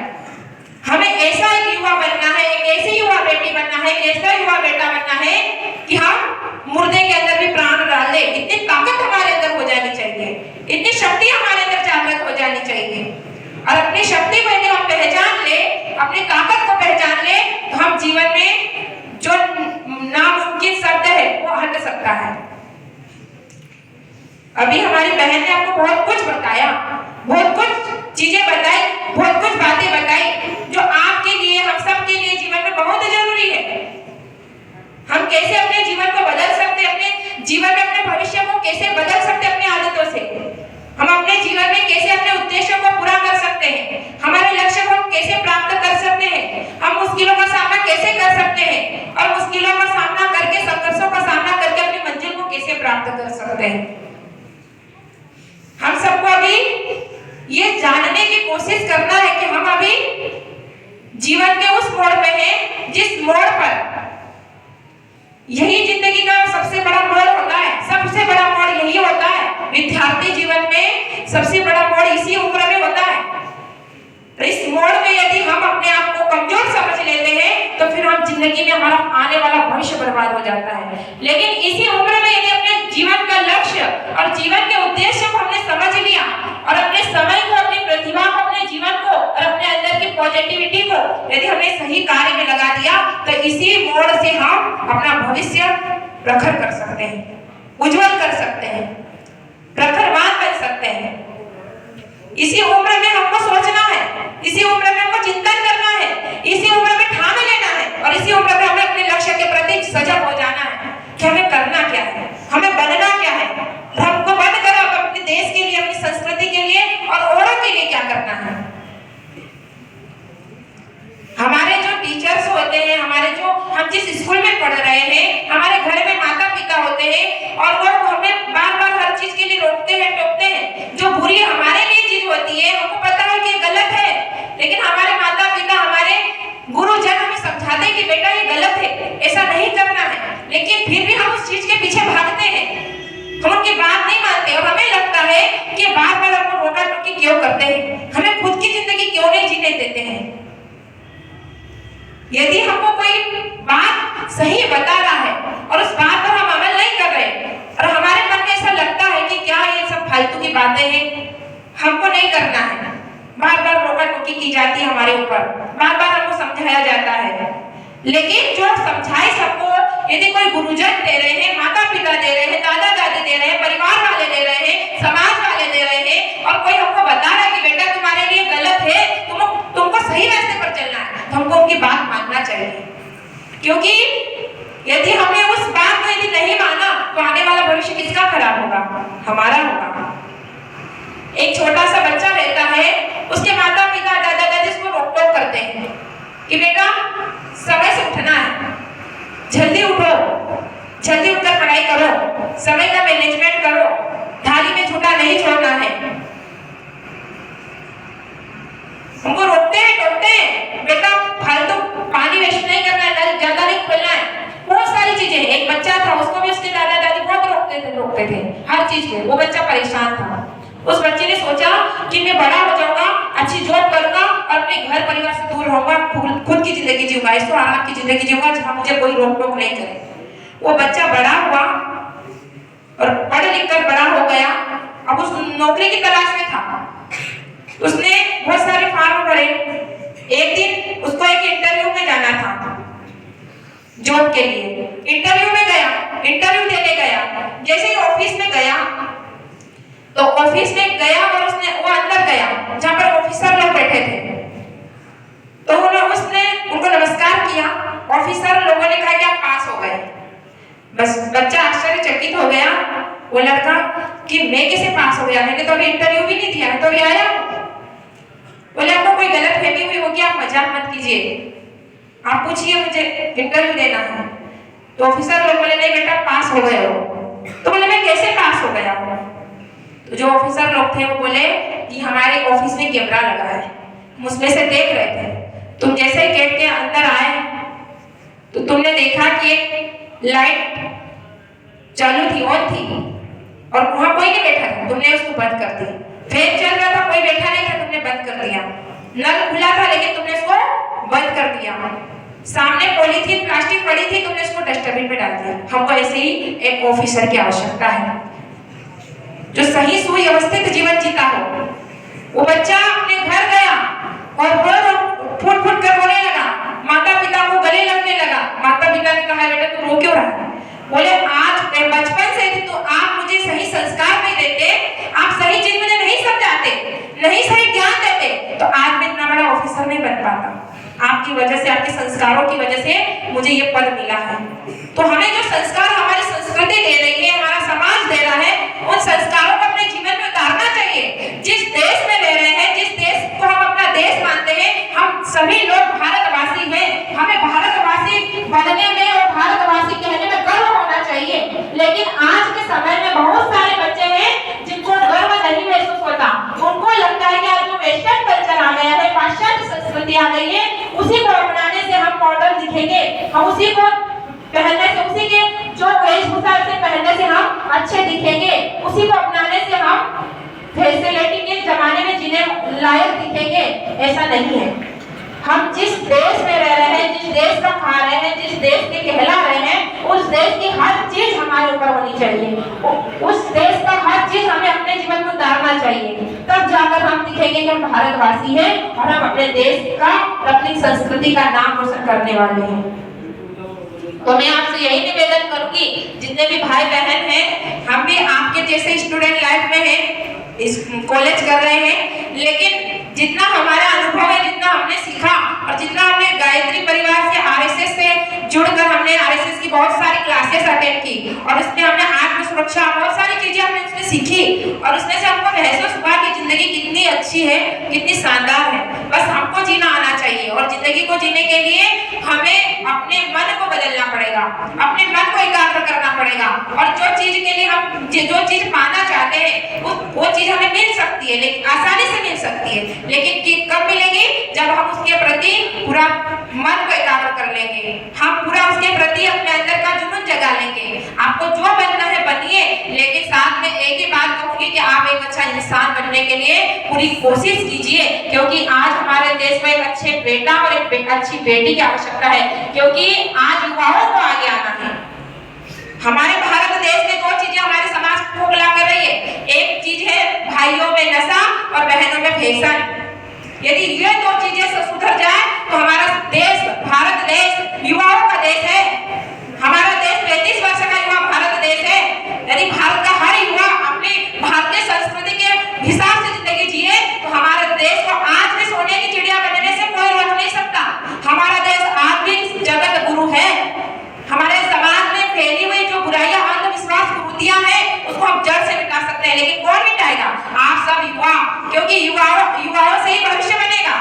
S3: हमें ऐसा एक युवा बनना है, एक ऐसी युवा बेटी बनना है, एक ऐसा युवा बेटा बनना है कि हम मुर्दे के अंदर भी प्राण डाल ले। इतनी ताकत हमारे अंदर हो जानी चाहिए, इतनी शक्ति हमारे अंदर जागृत हो जानी चाहिए, और अपनी शक्ति को यदि हम पहचान ले, अपनी ताकत को पहचान ले, तो हम जीवन में जो नामुमकिन शब्द है वो हट सकता है। अभी हमारी बहन ने आपको बहुत कुछ बताया, बहुत कुछ चीजें बताई, बहुत कुछ बातें बताई जो आपके लिए, हम सब के लिए जीवन में बहुत जरूरी है। हम कैसे अपने जीवन को बदल सकते हैं, अपने जीवन में अपने भविष्य को कैसे बदल सकते हैं अपनी आदतों से, हम अपने जीवन में कैसे अपने उद्देश्यों को पूरा कर सकते हैं, हमारे लक्ष्य को हम कैसे प्राप्त कर सकते हैं, हम मुश्किलों का सामना कैसे कर सकते हैं, और मुश्किलों का सामना करके, संघर्षों का सामना करके अपनी मंजिल को कैसे प्राप्त कर सकते हैं। हम सबको अभी ये जानने की कोशिश करना है कि हम अभी जीवन के उस मोड़ पे हैं जिस मोड़ पर, यही जिंदगी का सबसे बड़ा मोड़ होता है, सबसे बड़ा मोड़ यही होता है। विद्यार्थी जीवन में सबसे बड़ा मोड़ इसी उम्र में होता है। इस मोड़ में यदि हम अपने आप को कमजोर समझ लेते हैं तो फिर हम जिंदगी में हमारा आने वाला भविष्य बर्बाद हो जाता है। लेकिन इसी उम्र में यदि अपने जीवन का लक्ष्य और जीवन के उद्देश्य को हमने समझ लिया, और अपने समय को, अपनी प्रतिभा को, अपने जीवन को और अपने अंदर की पॉजिटिविटी को यदि हमने सही कार्य में लगा दिया, तो इसी मोड़ से हम अपना भविष्य प्रखर कर सकते हैं, उज्जवल कर सकते हैं, प्रखरवान बन सकते हैं। इसी उम्र में हमको सोचना है, इसी उम्र में हमको चिंतन करना है, इसी उम्र में ठान लेना है, और इसी उम्र में हमें अपने लक्ष्य के प्रति सजग हो जाना है कि हमें करना क्या है, हमें बनना क्या है, हमको बनकर अपने देश के लिए, अपनी संस्कृति के लिए और औरों के लिए क्या करना है। हमारे जो टीचर्स होते हैं, हम जिस स्कूल में पढ़ रहे हैं, हमारे घर में माता पिता होते हैं और वो हमें बार-बार हर चीज के लिए रोकते हैं, टोकते हैं। जो बुरी हमारे लिए चीज होती है, हमको पता है कि ये गलत है, लेकिन हमारे माता पिता, हमारे गुरुजन हमें समझाते हैं कि बेटा ये गलत है, ऐसा नहीं करना है, लेकिन फिर भी हम उस चीज के पीछे भागते हैं, हम उनकी बात नहीं मानते और हमें लगता है कि बार-बार हमको रोका टोकी क्यों करते हैं, हमें खुद की जिंदगी क्यों नहीं जीने देते हैं। यदि हमको कोई बात सही बता रहा है और उस बात पर हम अमल नहीं कर रहे और हमारे मन में ऐसा लगता है कि क्या ये सब फालतू की बातें हैं, हमको नहीं करना है, बार-बार रोका टोकी की जाती है हमारे ऊपर, बार-बार हमको समझाया जाता है, लेकिन जो समझाए सबको यदि कोई गुरुजन दे रहे हैं, माता पिता दे रहे हैं, दादा दादी दे रहे हैं, परिवार वाले दे रहे हैं, समाज वाले दे रहे हैं और कोई हमको बता रहा है कि बेटा तुम्हारे लिए गलत है, तुमको सही रास्ते पर चलना है, तो हमको उनकी बात मानना चाहिए। क्योंकि यदि हमने उस बात को यदि नहीं माना तो आने वाला भविष्य किसका खराब होगा? हमारा होगा। एक छोटा सा बच्चा रहता है, उसके माता पिता दादा दादी उसको रोक टोक करते हैं कि बेटा समय से उठना है, जल्दी उठो, जल्दी उठकर पढ़ाई करो, समय का मैनेजमेंट करो, थाली में झूठा नहीं छोड़ना है। हमको रोकते हैं, टोकते हैं, बेटा फालतू पानी वेस्ट नहीं करना है, नल ज्यादा नहीं खोलना है, बहुत सारी चीजें। एक बच्चा था, उसको भी उसके दादा दादी बहुत रोकते थे हर चीज में, वो बच्चा परेशान था। उस बच्चे ने सोचा कि मैं बड़ा हो जाऊंगा, अच्छी जॉब करूंगा और अपने घर परिवार से दूर रहूंगा, खुद की जिंदगी जीऊंगा, इसको आराम की जिंदगी जीऊंगा जहां मुझे कोई रोक टोक नहीं करे। वो बच्चा बड़ा हुआ और पढ़ लिख कर बड़ा हो गया, अब उस नौकरी की तलाश में था। उसने बहुत सारे फॉर्म भरे, एक दिन उसको एक इंटरव्यू में जाना था जॉब के लिए। इंटरव्यू में गया, इंटरव्यू देने गया, जैसे ही ऑफिस में गया तो ऑफिस में गया और वो अंदर गया जहां पर ऑफिसर लोग बैठे थे, तो उसने उनको नमस्कार किया। ऑफिसर लोगों ने कहा कि आप पास हो गए। बस बच्चा आश्चर्यचकित हो गया, वो लड़का कि मैं कैसे पास हो गया, मैंने तो अभी इंटरव्यू भी नहीं दिया, मैं तो अभी आया। बोले आपको कोई गलतफहमी हुई होगी, आप मजाक मत कीजिए, आप पूछिए, मुझे इंटरव्यू देना है। तो ऑफिसर लोग बोले नहीं बेटा पास हो गए हो। तो बोले मैं कैसे पास हो गया हूँ? तो जो ऑफिसर लोग थे वो बोले कि हमारे ऑफिस में कैमरा लगा है, हम उसमें से देख रहे थे, तुम जैसे ही गेट के अंदर आए तो तुमने देखा कि एक लाइट चालू थी, ऑन थी और वहां कोई नहीं बैठा था, तुमने उसको बंद कर दी। फैन चल रहा था, कोई बैठा नहीं था, तुमने बंद कर दिया। नल खुला था लेकिन तुमने उसको बंद कर दिया। सामने पॉलीथीन प्लास्टिक पड़ी थी, तुमने उसको डस्टबिन में डाल दिया। हमको ऐसे ही एक ऑफिसर की आवश्यकता है जो सही सुव्यवस्थित जीवन जीता हो। वो बच्चा अपने घर गया और फुट फुट कर रोने लगा, माता पिता को गले लगने लगा। माता पिता ने कहा बेटा तू रो क्यों रहा है? बोले आज बचपन से तो आप मुझे सही संस्कार नहीं देते, आप सही चीज मुझे नहीं समझाते, नहीं सही ज्ञान देते, तो आज मैं इतना बड़ा ऑफिसर नहीं बन पाता। आपकी वजह से, आपके संस्कारों की वजह से मुझे ये पद मिला है। तो हमें जो संस्कार हमारी संस्कृति दे रही है, हमारा समाज दे रहा है, उन संस्कारों को अपने जीवन में उतारना चाहिए। जिस देश में रह रहे हैं, जिस देश को हम अपना देश मानते हैं, हम सभी लोग भारतवासी हैं, हमें भारतवासी बनने में और भारतवासी कहने में गर्व होना चाहिए। लेकिन आज के समय में बहुत सारे बच्चे हैं जिनको गर्व नहीं महसूस होता। उनको लगता है कि आज जो वेस्टर्न कल्चर आ गया है, पाश्चात्य संस्कृति आ गई है, उसी को अपनाने से हम मॉडल दिखेंगे, हम उसी को पहनने से, उसी के जो वेशभूषा से पहनने से हम अच्छे दिखेंगे, उसी को अपनाने से हम फैसिलिटी के जमाने में जीने लायक दिखेंगे। ऐसा नहीं है। हम जिस देश में रह रहे हैं, जिस देश का खा रहे हैं, जिस देश के कहला रहे हैं, उस देश की हर चीज हमारे ऊपर होनी चाहिए। उस देश का हर चीज हमें अपने जीवन में उतारना चाहिए, तब जाकर हम दिखेंगे कि हम भारतवासी हैं और हम अपने देश का, अपनी संस्कृति का नाम रोशन करने वाले हैं। तो मैं आपसे यही निवेदन करूंगी, जितने भी भाई बहन हैं, हम भी आपके जैसे स्टूडेंट लाइफ में हैं, इस कॉलेज कर रहे हैं, लेकिन जितना हमारा अनुभव है, जितना हमने सीखा और जितना हमने गायत्री परिवार से, आरएसएस से जुड़कर हमने आरएसएस की बहुत सारी क्लासेस अटेंड की और उसमें हमने आत्म सुरक्षा, बहुत सारी चीजें हमने उसमें सीखी और उसमें से हमको महसूस हुआ कि जिंदगी कितनी अच्छी है, कितनी शानदार है। बस हमको जीना आना चाहिए और जिंदगी को जीने के लिए हमें अपने मन को बदलना पड़ेगा, अपने मन को एकाग्र करना पड़ेगा और जो चीज के लिए हम जो चीज पाना चाहते हैं वो चीज हमें मिल सकती है, लेकिन आसानी से मिल सकती है, लेकिन कब मिलेगी? जब हम उसके प्रति पूरा मन को एकाग्र कर लेंगे, हम पूरा उसके प्रति अपने अंदर का जुनून जगा लेंगे। आपको जो बनना है बनिए, लेकिन साथ में एक ही बात कहूंगी कि आप एक अच्छा इंसान बनने के लिए पूरी कोशिश कीजिए, क्योंकि आज हमारे देश में एक अच्छे बेटा और एक अच्छी बेटी की आवश्यकता है, क्योंकि आज युवाओं को आगे आना है। हमारे भारत देश में दो चीजें हमारे समाज को खोखला कर रही है, एक चीज है भाइयों में नशा और बहनों में फैशन। यदि ये दो चीजें सुधर जाए तो हमारा देश, भारत देश युवाओं का देश है। हमारा देश 35 वर्ष का युवा भारत देश है। यदि भारत का हर युवा अपनी भारतीय संस्कृति के हिसाब से जिंदगी जिए तो हमारे देश को आज भी सोने की चिड़िया बनने से कोई रोक नहीं सकता। हमारा देश आज भी जगत गुरु है। हमारे समाज में फैली हुई जो बुराइयां, अंधविश्वास, कुरीतियां हैं, उसको हम जड़ से मिटा सकते हैं, लेकिन कौन मिटाएगा? आप सब युवा, क्योंकि युवाओं से ही भविष्य बनेगा।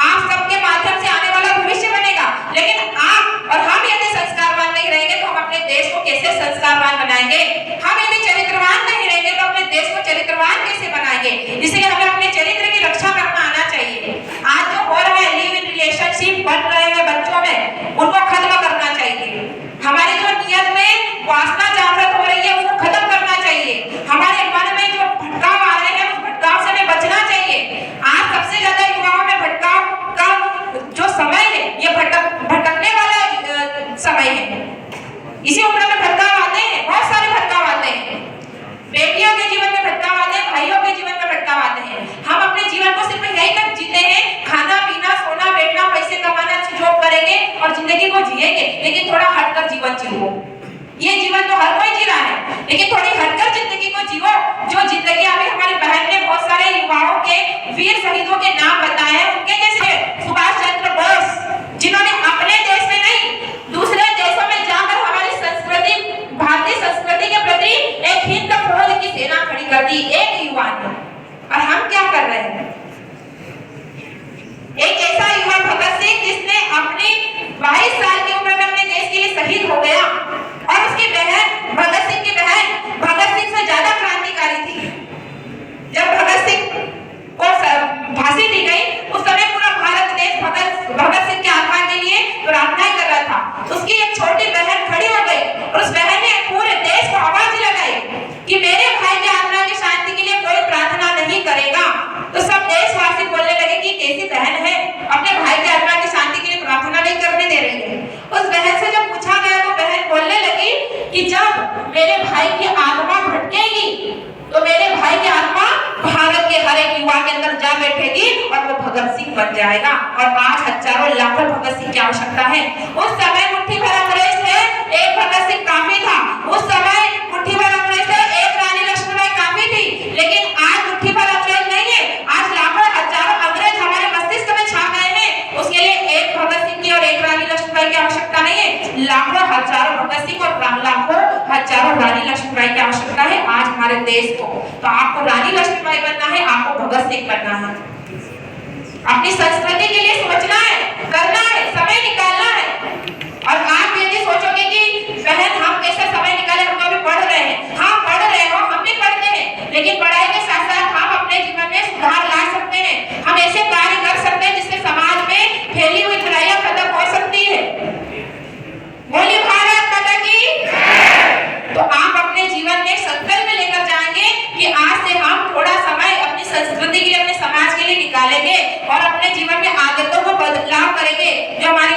S3: आप सबके माध्यम से आने वाला भविष्य बनेगा। लेकिन आप और हम यदि संस्कारवान नहीं रहेंगे तो हम अपने देश को कैसे संस्कारवान बनाएंगे? हम यदि चरित्रवान नहीं रहेंगे तो अपने देश को चरित्रवान कैसे बनाएंगे? इसलिए हमें अपने चरित्र की रक्षा करना आना चाहिए। आज जो हो रहा है लिव इन रिलेशनशिप बन रहे हैं बच्चों में, उनको खत्म करना चाहिए। हमारी जो नियत में वासना जागृत हो रही है उसको खत्म करना चाहिए। हमारे मन में जो भटकाव आ रहे हैं उस भटकाव से हमें बचना चाहिए। आज सबसे ज्यादा युवाओं में भटकाव का जो समय है ये भटकने वाला समय है। इसी उम्र में भटकाव आते हैं, बहुत सारे भटकाव आते हैं। बेटियों के जीवन में भटकाव आते हैं, भाइयों के जीवन में भटकाव आते हैं। हम अपने जीवन को सिर्फ यही तक जीते हैं, खाना पीना सोना बैठना पैसे कमाना जॉब करेंगे और जिंदगी को जिएंगे, लेकिन थोड़ा हटकर जीवन जियो। ये जीवन तो हर कोई जी रहा है, लेकिन थोड़ी हटकर जिंदगी को जियो। जो जिंदगी अभी हमारी बहन ने बहुत सारे युवाओं के वीर शहीदों के नाम बताए हैं, उनके जैसे सुभाष चंद्र बोस, जिन्होंने अपने देश में नहीं दूसरे देशों में जाकर हमारी संस्कृति, भारतीय संस्कृति के प्रति एक हिंद फौज की सेना खड़ी कर दी, एक युवा ने। और हम क्या कर रहे हैं? एक ऐसा युवा भगत सिंह जिसने अपनी 22 साल की उम्र में अपने देश के लिए शहीद हो गया, और उसकी बहन, भगत सिंह की बहन भगत सिंह से ज्यादा क्रांतिकारी थी। जब भगत सिंह को फांसी दी गई उस समय पूरा भारत देश भगत सिंह के आत्मा के लिए प्रार्थना कर रहा था। उसकी एक छोटी बहन खड़ी हो गई और उस बहन ने पूरे देश को आवाज लगाई कि मेरे भाई की आत्मा की शांति के लिए कोई प्रार्थना नहीं करेगा। तो सब देशवासी बोलने लगे कि कैसी बहन है, अपने भाई की आत्मा की शांति के लिए प्रार्थना नहीं करने दे रही है। उस बहन से जब पूछा गया तो बहन बोलने लगी कि जब मेरे भाई की आत्मा भटकेगी तो मेरे भाई की आत्मा भारत के हर एक युवा के अंदर जा बैठेगी और वो भगत सिंह बन जाएगा। और आज हजारों लाखों भगत सिंह की आवश्यकता है। उस समय मुट्ठी भर अंग्रेज थे, एक भगत सिंह काफी था। उस समय मुट्ठी भर अंग्रेज थे, एक रानी लक्ष्मीबाई काफी थी, लेकिन आज मुट्ठी भर अंग्रेज नहीं है। आज लाखों हजारों अंग्रेज हमारे मस्तिष्क में छा गए हैं। उसके लिए एक भगत सिंह की और एक रानी लक्ष्मीबाई की आवश्यकता नहीं है, लाखों हजारों भगत सिंह और लाखों हजारों रानी लक्ष्मीबाई की आवश्यकता है आज हमारे देश को। तो आपको रानी लक्ष्मीबाई बनना है, आपको भगत सिंह बनना है। अपनी संस्कृति के लिए सोचना है, करना है, समय निकालना है। और आप यदि सोचोगे कि बहन हम कैसे समय निकाले, हम तो अभी पढ़ रहे हैं। हाँ पढ़ रहे हो, हम भी पढ़ते हैं, लेकिन पढ़ाई के साथ साथ हम अपने जीवन में सुधार ला सकते हैं। हम ऐसे कार्य कर सकते हैं जिससे समाज में फैली हुई बुराइयां खत्म हो सकती है। बोलिए भारत माता की। तो आप अपने जीवन में संकल्प लेकर जाएंगे कि आज से हम थोड़ा समय अपनी संस्कृति के लिए, अपने समाज के लिए निकालेंगे और अपने जीवन में आदतों को बदलाव करेंगे। जो हमारी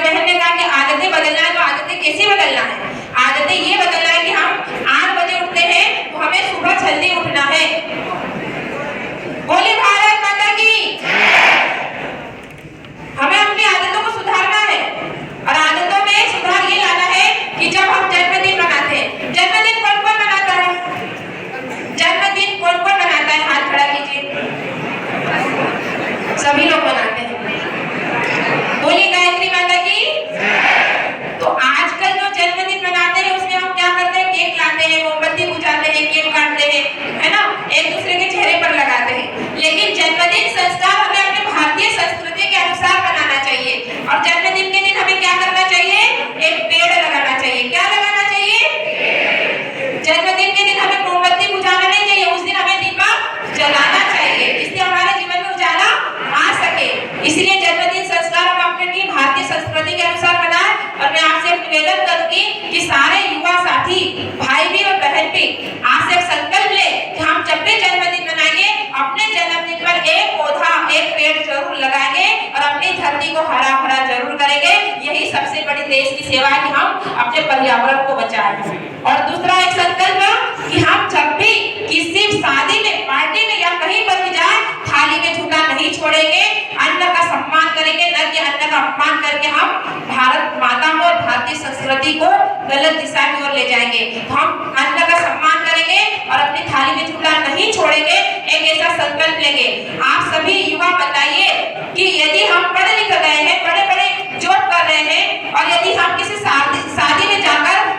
S3: जरूर लगाएंगे और अपनी धरती को हरा भरा जरूर करेंगे। यही सबसे बड़ी देश की सेवा है कि हम अपने पर्यावरण को बचाएं। और दूसरा एक संकल्प कि हम जब भी किसी शादी में, पार्टी में या कहीं पर भी जाए, थाली में झूठा नहीं छोड़ेंगे, अन्न का सम्मान करेंगे, न कि अन्न का अपमान करके हम भारत माता को और भारतीय संस्कृति को गलत दिशा की ओर ले जाएंगे। तो हम अन्न का सम्मान करेंगे और अपनी थाली में झूठा नहीं छोड़ेंगे। एक ऐसा संकल्प लेंगे। आप सभी युवा बताइए कि यदि हम पढ़ लिख गए हैं, बड़े बड़े जॉब कर रहे हैं और यदि हम किसी शादी में जाकर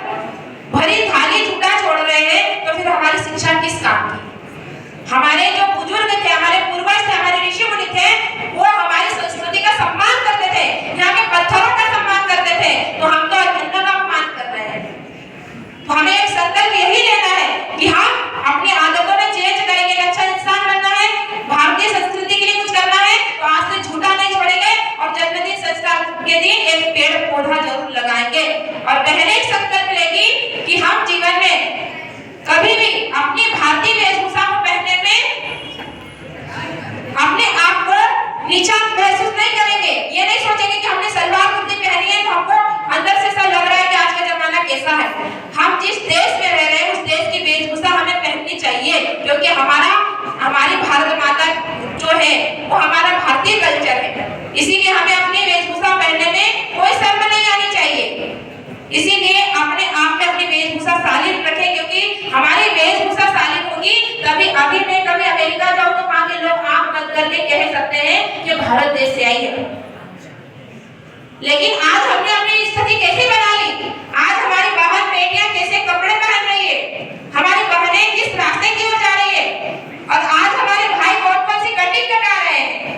S3: भरी थाली झूठा छोड़ रहे हैं तो फिर हमारी शिक्षा किस काम की? हमारे जो बुजुर्ग थे, हमारे पूर्वज थे, हमारे ऋषि मुनि थे, वो हमारी संस्कृति का सम्मान करते थे, यहाँ के पत्थरों का सम्मान करते थे, तो हम तो अन्न का अपमान कर रहे हैं। तो हमें एक संकल्प यही लेना है कि हम अपनी आदतों में चेंज करेंगे, अच्छा इंसान बनना है, भारतीय संस्कृति के लिए कुछ करना है, तो आज से झूठा नहीं छोड़ेंगे और जन्मदिन संस्कार के दिन एक पेड़ पौधा जरूर लगाएंगे। और पहले एक संकल्प लेगी कि हम जीवन में कभी भी अपनी भारतीय वेशभूषा को पहनने में अपने आप को नीचा महसूस नहीं करेंगे। ये नहीं सोचेंगे कि हमने सलवार कुर्ती पहनी है तो हमको अंदर से ऐसा लग रहा है कि आज का जमाना कैसा है। हम जिस देश में रह रहे हैं उस देश की वेशभूषा हमें पहननी चाहिए, क्योंकि हमारी भारत माता जो है वो हमारा भारतीय कल्चर है। इसीलिए हमें अपनी वेशभूषा पहनने में कोई शर्म नहीं आनी चाहिए। इसीलिए अपने आप में अपनी वेशभूषा शालीन रखें, क्योंकि हमारी वेशभूषा शालीन होगी तभी अभी मैं कभी अमेरिका जाऊं तो वहां के लोग आंख बंद करके कह सकते हैं कि भारत देश से आई है। लेकिन आज हमने अपनी स्थिति कैसे बना ली? आज हमारी बहन बेटियां कैसे कपड़े पहन रही है, हमारी बहनें किस रास्ते की ओर जा रही है, और आज हमारे भाई कौन सी कटिंग कटा रहे हैं।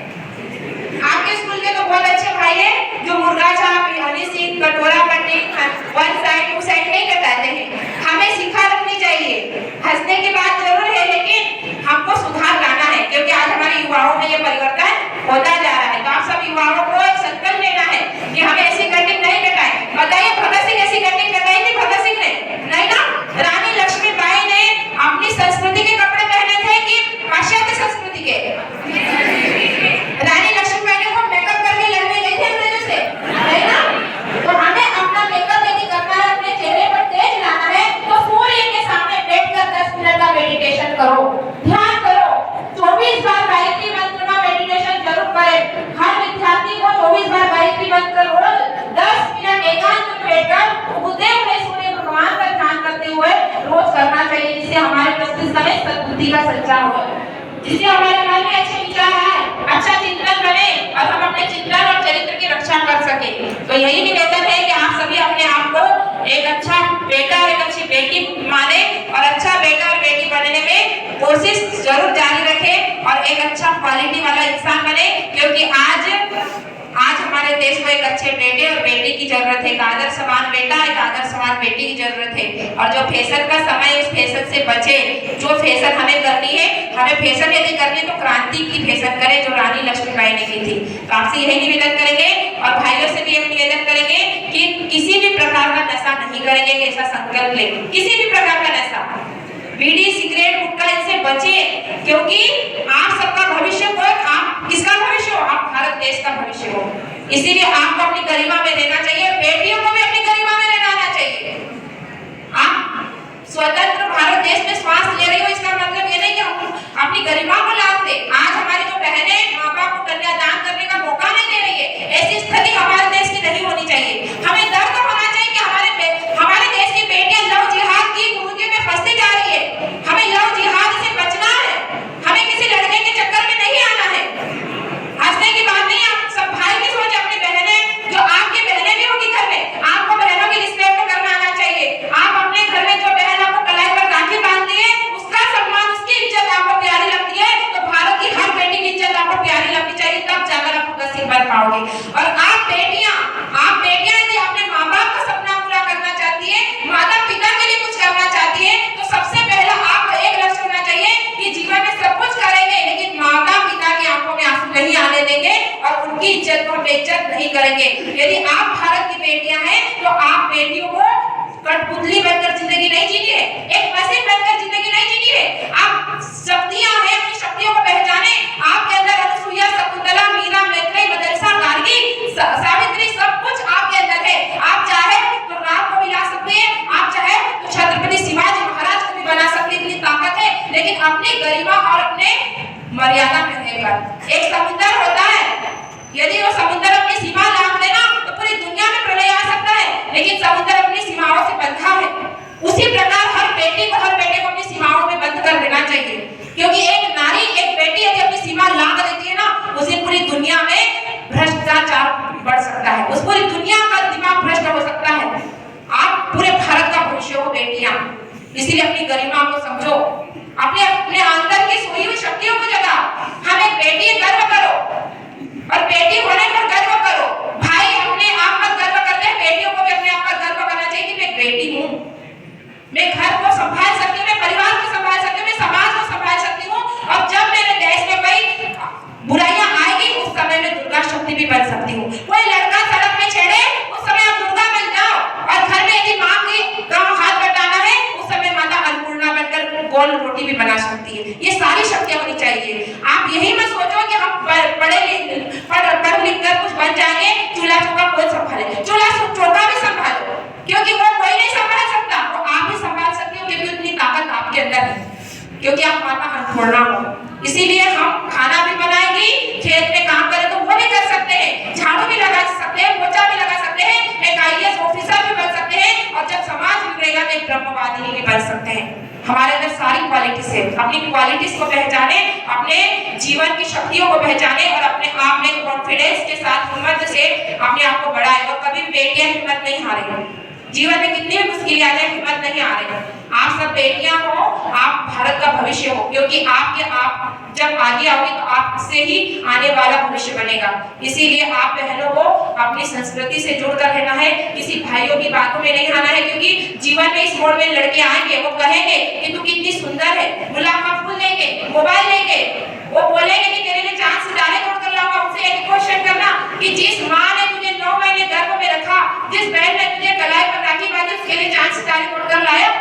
S3: आपके स्कूल के तो बहुत अच्छे भाई है जो मुर्गा छाप, हनी सिंह, कटोरा cutting, one side to side नहीं कटाते हैं। हमें सिखा रखनी चाहिए। हंसने की बात जरूर है लेकिन हमको सुधार लाना है, क्योंकि आज हमारे युवाओं में ये परिवर्तन होता जा रहा है। तो आप सब युवाओं को एक संकल्प लेना है कि हमें ऐसी कटिंग नहीं कटाए। बताइए भगत सिंह ऐसी कटिंग कटाई थी? भगत सिंह ने नहीं ना। रानी लक्ष्मीबाई ने अपनी संस्कृति के कपड़े पहने थे कि पाश्चात्य संस्कृति के? रानी लक्ष्मीबाई ने वो मेकअप करके लड़ने गई थी अंग्रेजों से, नहीं ना। तो हमें अपना मेकअप यदि करना है, अपने चेहरे पर तेज लाना है, तो सूर्य के सामने बैठकर 10 मिनट का मेडिटेशन करो, ध्यान करो। 24 बार गायत्री मंत्र का मेडिटेशन जरूर करें। हर विद्यार्थी को 24 बार गायत्री मंत्र रोज 10 मिनट एकांत में बैठकर उगते हुए सूर्य भगवान का ध्यान करते हुए रोज करना चाहिए, जिससे हमारे मस्तिष्क में सद्बुद्धि का संचार हो, जिससे हमारे मन में अच्छे विचार आए, अच्छा चिंतन बने और हम अपने चिंतन और चरित्र की रक्षा कर सके। तो यही निवेदन है कि आप सभी अपने आप को एक अच्छा बेटा, एक अच्छी बेटी माने और अच्छा बेटा और बेटी बनने में कोशिश जरूर जारी रखें और एक अच्छा क्वालिटी वाला इंसान बने, क्योंकि आज हमारे देश को एक अच्छे बेटे और बेटी की जरूरत है। एक आदर्शवान बेटा, एक आदर्शवान बेटी की जरूरत है। और जो फैशन का समय, उस फैशन से बचे। जो फैशन हमें करनी है, हमें फैशन यदि करनी है तो क्रांति की फैशन करें, जो रानी लक्ष्मीबाई ने की थी। तो आपसे यही निवेदन करेंगे और भाइयों से भी एक निवेदन करेंगे कि किसी भी प्रकार का नशा नहीं करेंगे। ऐसा संकल्प ले, किसी भी प्रकार का नशा, बीड़ी, सिगरेट, गुटखा, इनसे बचे, क्योंकि आप सबका भविष्य को, आप किसका भविष्य हो? आप भारत देश का भविष्य हो। इसीलिए आपको अपनी गरिमा में रहना चाहिए, बेटियों को भी अपनी गरिमा में रहना चाहिए। आप स्वतंत्र भारत देश में श्वास ले रही हो, इसका मतलब ये नहीं कि हम अपनी गरिमा को लाभ दे। आज हमारी जो बहनें माँ बाप को कन्यादान करने का मौका नहीं दे रही है, ऐसी स्थिति हमारे देश की नहीं होनी चाहिए। हमें दर्द होना चाहिए कि हमारे देश की बेटियां लव जिहाद की कुरीतियों में फंसती जा रही है। हमें लव जिहाद से बचना है, हमें किसी लड़के के चक्कर में नहीं आना है। हंसने की बात नहीं, आप सब भाई भी सोचे, अपनी बहनें जो आपकी बहनें भी होगी घर में, मर्यादा में रहकर। एक समुद्र होता है, यदि वो समुद्र अपनी सीमा लांघ देना तो पूरी दुनिया में प्रलय आ सकता है, लेकिन समुद्र अपनी सीमाओं से बंधा है। उसी प्रकार हर बेटे को अपनी सीमाओं में बंद कर देना चाहिए, क्योंकि एक नारी, एक बेटी यदि अपनी सीमा लांघ देती है ना, उसे पूरी दुनिया में भ्रष्टाचार बढ़ सकता है, उस पूरी दुनिया का दिमाग भ्रष्ट हो सकता है। आप पूरे भारत का भविष्य हो बेटियां, इसीलिए अपनी गरिमा को समझो, अपने अपने अंदर की सोई हुई शक्तियों को जगा। हम एक बेटी गर्व करो और बेटी होने पर गर्व करो। भाई अपने आप पर गर्व करते हैं, बेटियों को भी अपने आप पर गर्व करना चाहिए कि मैं बेटी हूँ, मैं घर को संभाल सकती हूँ, मैं परिवार को संभाल सकती हूँ, मैं समाज को संभाल सकती हूँ। और जब मेरे देश में कोई बुराइयां आएगी उस समय मैं दुर्गा शक्ति भी बन सकती हूँ। कोई लड़का सड़क में छेड़े उस समय आप दुर्गा बन जाओ, और घर में यदि माँ की हाथ बटाना है उस समय माता अन्नपूर्णा बनकर गोल रोटी भी बना सकती है। ये सारी शक्तियां होनी चाहिए। आप यही मत सोचो कि हम पढ़ लिख कर कुछ बन जाएंगे, चूल्हा चौका कौन संभाले। चूल्हा चौका भी संभालो, क्योंकि वो कोई नहीं संभाल सकता, वो आप ही संभाल सकते हो, क्योंकि उतनी ताकत आपके अंदर है, क्योंकि आप माता अन्नपूर्णा हो। इसीलिए हम खाना भी बनाएंगे, खेत में काम करें तो वो भी कर सकते हैं, झाड़ू भी लगा सकते हैं, पोछा भी लगा सकते हैं, एक IAS ऑफिसर भी बन सकते हैं, और जब समाज बिगड़ेगा तो एक ब्रह्मवादिनी भी बन सकते हैं। हमारे अंदर सारी क्वालिटीज है। अपनी क्वालिटीज को पहचाने, अपने जीवन की शक्तियों को पहचाने और अपने आप में कॉन्फिडेंस के साथ हिम्मत से अपने आप को बढ़ाए। और कभी बेटियां हिम्मत नहीं हारेंगी, जीवन में कितनी भी मुश्किलें आ जाए हिम्मत नहीं हारेगा। आप सब बेटियां हो, आप भारत का भविष्य हो, क्योंकि आप जब आगे आओगे तो आपसे ही आने वाला भविष्य बनेगा। इसीलिए आप बहनों को अपनी संस्कृति से जुड़कर रहना है, किसी भाइयों की बातों में नहीं आना है, क्योंकि जीवन में इस मोड़ में लड़के आएंगे, वो कहेंगे कि तू कितनी सुंदर है, गुलाब का फूल लेंगे, मोबाइल लेंगे, वो बोलेंगे कि तेरे लिए चांद सितारे तोड़कर लाऊंगा। उनसे एक क्वेश्चन करना कि जिस माँ ने तुझे 9 महीने गर्भ में रखा, जिस बहन ने तुझे कलाई पर राखी बांधी, उसके लिए चांद सितारे तोड़कर लाया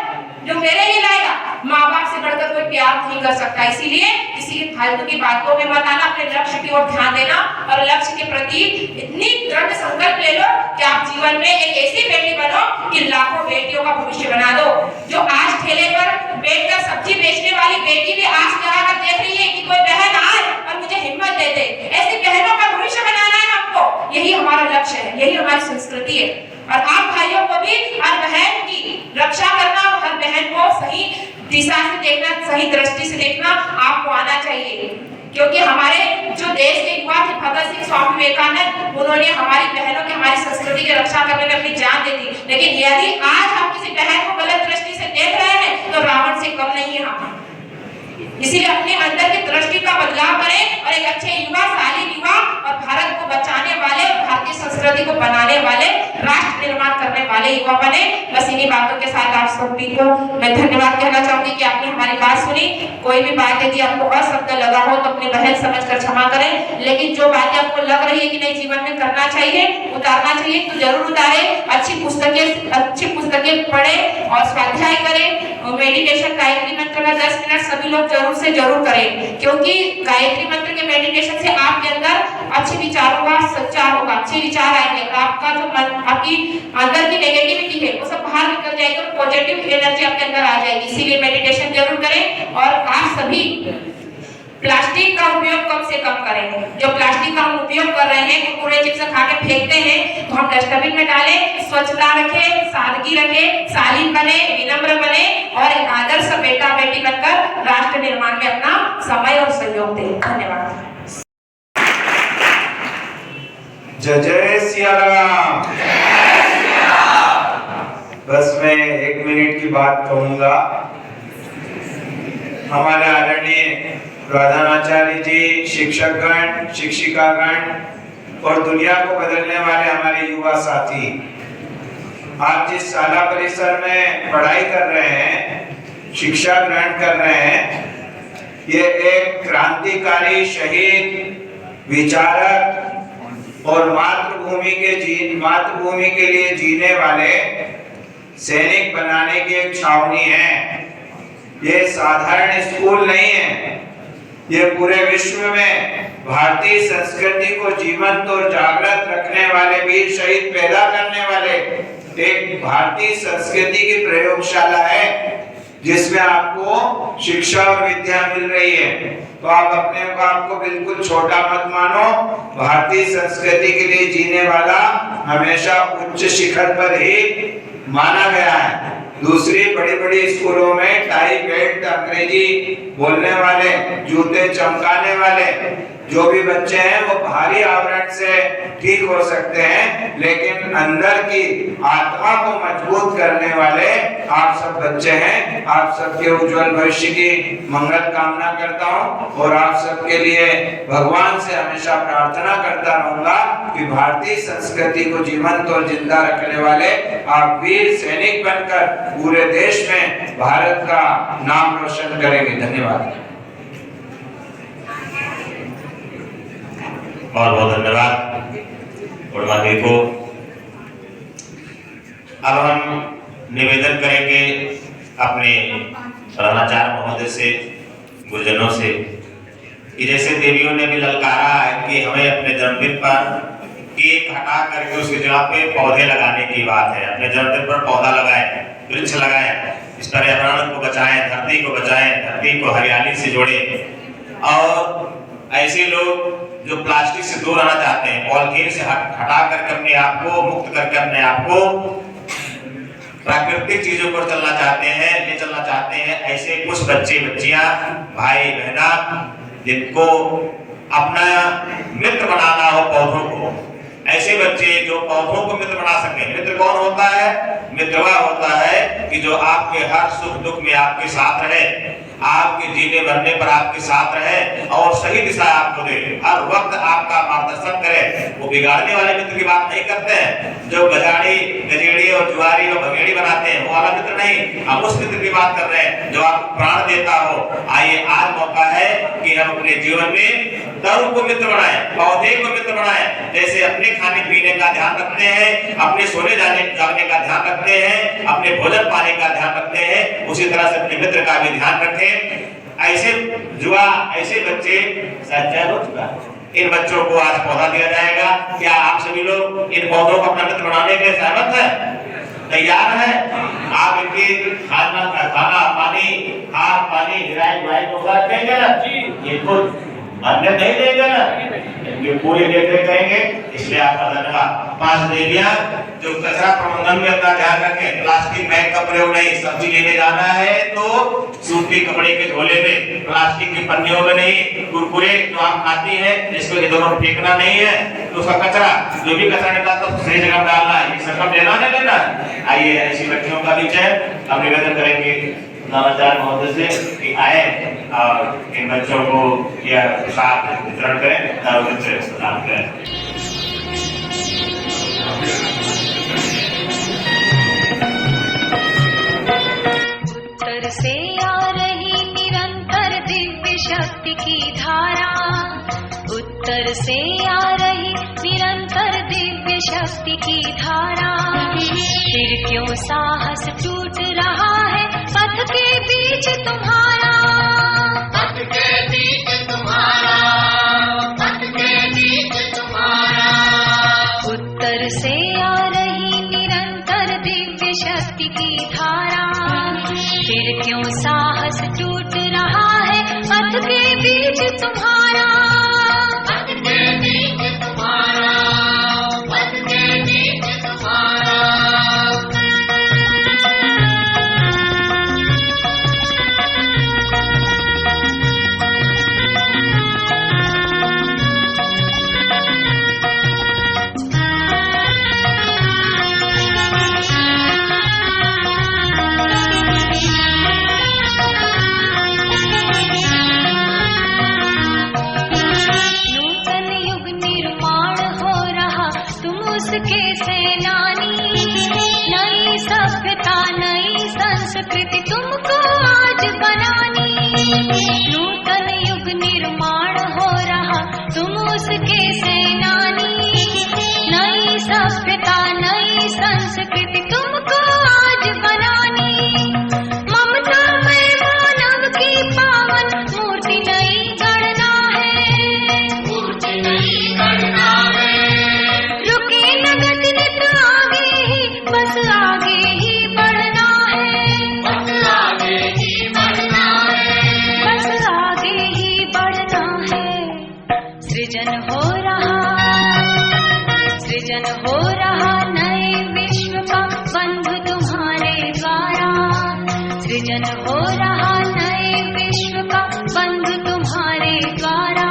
S3: जो मेरे लिए लाएगा। माँ बाप से बढ़कर कोई प्यार नहीं कर सकता। इसीलिए किसी फालतू की बातों में मत आना, अपने लक्ष्य की ओर ध्यान देना और लक्ष्य के प्रति इतनी दृढ़ संकल्प ले लो कि आप जीवन में एक ऐसी बेटी बनो कि लाखों बेटियों का भविष्य बना दो। जो आज ठेले पर बैठकर सब्जी बेचने वाली बेटी भी आज लगाकर देख रही है कि कोई बहन आए और मुझे हिम्मत दे दे, ऐसी बहनों का भविष्य बनाना है हमको। यही हमारा लक्ष्य है, यही हमारी संस्कृति है। और आप भाइयों को भी हर बहन की रक्षा करना, हर बहन को सही दिशा से देखना, सही दृष्टि से देखना आपको आना चाहिए। क्योंकि हमारे जो देश के युवा थे भगत सिंह, स्वामी विवेकानंद, उन्होंने हमारी बहनों की, हमारी संस्कृति की रक्षा करने में अपनी जान दे दी। लेकिन यदि आज हम किसी बहन को गलत दृष्टि से देख रहे हैं तो रावण से कम नहीं है हम। इसीलिए अपने अंदर की दृष्टि का बदलाव करें और एक अच्छे युवा, शालीन युवा और भारत को बचाने वाले, भारतीय संस्कृति को बनाने वाले, राष्ट्र निर्माण करने वाले युवा बने। बस इन्हीं बातों के साथ आप सभी को मैं धन्यवाद कहना चाहूंगी कि आपने हमारी बात सुनी। कोई भी बात यदि आपको अशब्द लगा हो तो अपनी बहन समझकर क्षमा करें, लेकिन जो बातें आपको लग रही है कि नहीं जीवन में करना चाहिए, उतारना चाहिए, तो जरूर उतारें। अच्छी पुस्तकें पढ़ें और स्वाध्याय करें। मेडिटेशन गायत्री मंत्र का 10 मिनट सभी लोग जरूर से जरूर करें, क्योंकि गायत्री मंत्र के मेडिटेशन से आपके अंदर अच्छे विचारों का संचार होगा, अच्छे विचार आएंगे, आपका जो आपकी अंदर की नेगेटिविटी है वो सब बाहर निकल जाएगी और पॉजिटिव एनर्जी आपके अंदर आ जाएगी। इसीलिए मेडिटेशन जरूर करें। और आप सभी प्लास्टिक का उपयोग कम से कम करें। जो प्लास्टिक का हम उपयोग कर रहे हैं, कुरकुरे चिप्स खा के फेंकते हैं, तो हम डस्टबिन में डालें, स्वच्छता रखें, सादगी रखें, शालीन बने, विनम्र बने और एक आदर्श बेटा बेटी बनकर राष्ट्र निर्माण में अपना समय और सहयोग दें। धन्यवाद।
S4: जय जय सिया राम। बस मैं 1 मिनट की बात कहूंगा। हमारे आदरणीय प्रधानाचार्य जी, शिक्षकगण, शिक्षिकागण और दुनिया को बदलने वाले हमारे युवा साथी, आप जिस शाला परिसर में पढ़ाई कर रहे हैं, शिक्षा ग्रहण कर रहे हैं, ये एक क्रांतिकारी, शहीद, विचारक और मातृभूमि के लिए जीने वाले सैनिक बनाने की एक छावनी है। ये साधारण स्कूल नहीं है, ये पूरे विश्व में भारतीय संस्कृति को जीवंत और जागृत रखने वाले, वीर शहीद पैदा करने वाले एक भारतीय संस्कृति की प्रयोगशाला है। जिसमें आपको शिक्षा और विद्या मिल रही है, तो आप अपने को आपको बिल्कुल छोटा मत मानो। भारतीय संस्कृति के लिए जीने वाला हमेशा उच्च शिखर पर ही माना गया है। दूसरी बड़ी बड़ी स्कूलों में टाई बेल्ट, अंग्रेजी बोलने वाले, जूते चमकाने वाले जो भी बच्चे हैं वो बाहरी आवरण से ठीक हो सकते हैं, लेकिन अंदर की आत्मा को मजबूत करने वाले आप सब बच्चे हैं। आप सबके उज्जवल भविष्य की मंगल कामना करता हूँ और आप सबके लिए भगवान से हमेशा प्रार्थना करता रहूंगा कि भारतीय संस्कृति को जीवंत और जिंदा रखने वाले आप वीर सैनिक बनकर पूरे देश में भारत का नाम रोशन करेंगे। धन्यवाद।
S2: बहुत बहुत धन्यवाद उर्मादी को। अब हम निवेदन करेंगे अपने प्रधानाचार्य महोदय से, गुरुजनों से, कि जैसे देवियों ने भी ललकारा है कि हमें अपने जन्मदिन पर केक हटा करके उसकी जगह पे पौधे लगाने की बात है। अपने जन्मदिन पर पौधा लगाएं, वृक्ष लगाएं, इस पर्यावरण को बचाएं, धरती को बचाएं, धरती को हरियाली से जोड़ें। और ऐसे लोग जो प्लास्टिक से दूर रहना चाहते हैं, पॉलिथीन से हटा करके अपने आप को मुक्त करके अपने आप को प्राकृतिक चीजों पर चलना चाहते हैं, ले चलना चाहते हैं, ऐसे कुछ बच्चे बच्चियां, भाई बहना, जिनको अपना मित्र बनाना हो पौधों को, ऐसे बच्चे जो पौधों को मित्र बना सके। मित्र कौन होता है? मित्र वह होता है कि जो आपके हर सुख दुख में आपके साथ रहे, आपके जीने मरने पर आपके साथ रहे और सही दिशा आपको दे, हर वक्त आपका मार्गदर्शन करे। वो बिगाड़ने वाले मित्र की बात नहीं करते हैं, जो गजाड़ी, गजेड़ी और जुआरी और भगेड़ी बनाते हैं, वो वाला मित्र नहीं। हम उस मित्र की बात कर रहे हैं जो आपको प्राण देता हो। आइए, आज मौका है कि हम अपने जीवन में तरु को मित्र बनाएं, पौधे को मित्र बनाएं। जैसे अपने खाने पीने का ध्यान रखते हैं, अपने सोने जागने का ध्यान रखते हैं, अपने भोजन पानी का ध्यान रखते हैं, उसी तरह से अपने मित्र का भी ध्यान रखें। ऐसे जुआ, ऐसे बच्चे शायद हो चुका है, इन बच्चों को आज पौधा दिया जाएगा। क्या आप सभी लोग इन पौधों को अपना मित्र बनाने के सहमत हैं? तैयार है? आप इनके खाना पानी, खाद पानी, गिराई होगा देंगे ना? ये खुद अन्य नहीं देंगे ना, ये पूरी देख करेंगे। इसलिए आपका धन्यवाद। 5 देवियां जो कचरा प्रबंधन में अपना ध्यान रखें, प्लास्टिक बैग का प्रयोग नहीं, सब्जी लेने जाना है तो सूती कपड़े के झोले में, प्लास्टिक की पन्नियों में नहीं। कुरकुरे जो आप खाती हैं जिसको इधर उधर फेंकना नहीं है, तो उसका कचरा जो भी कचरा निकलता है सही जगह डालना है, ये संकल्प लेना नहीं लेना। आइए, ऐसी बच्चियों का भी चयन हम निवेदन करेंगे प्रधानाचार्य महोदय से कि आए और इन बच्चों को यह प्रसाद वितरण करें, प्रदान करें।
S5: उत्तर से आ रही निरंतर दिव्य शक्ति की धारा, उत्तर से आ रही निरंतर दिव्य शक्ति की धारा। फिर क्यों साहस टूट रहा है पथ के बीच तुम्हारा, पथ के बीच तुम्हारा, पथ के बीच तुम्हारा। उत्तर से आ रही निरंतर दिव्य शक्ति की धारा, फिर क्यों साहस टूट रहा है पथ के बीच तुम्हारा, पथ के बीच तुम्हारा, पथ के बीच तुम्हारा। सृजन हो रहा नए विश्व का बंधु तुम्हारे द्वारा,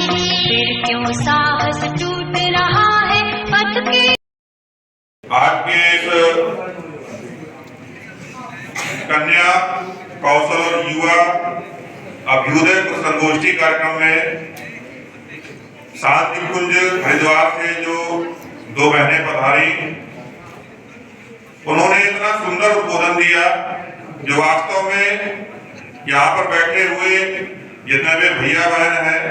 S5: फिर क्यों साहस टूट रहा है पथ के।
S1: आज के इस कन्या कौशल और युवा अभ्युदय संगोष्ठी कार्यक्रम में शांति कुंज हरिद्वार से जो दो बहनें पधारी, उन्होंने इतना सुंदर उद्बोधन दिया जो वास्तव में यहाँ पर बैठे हुए जितने भी भैया बहन हैं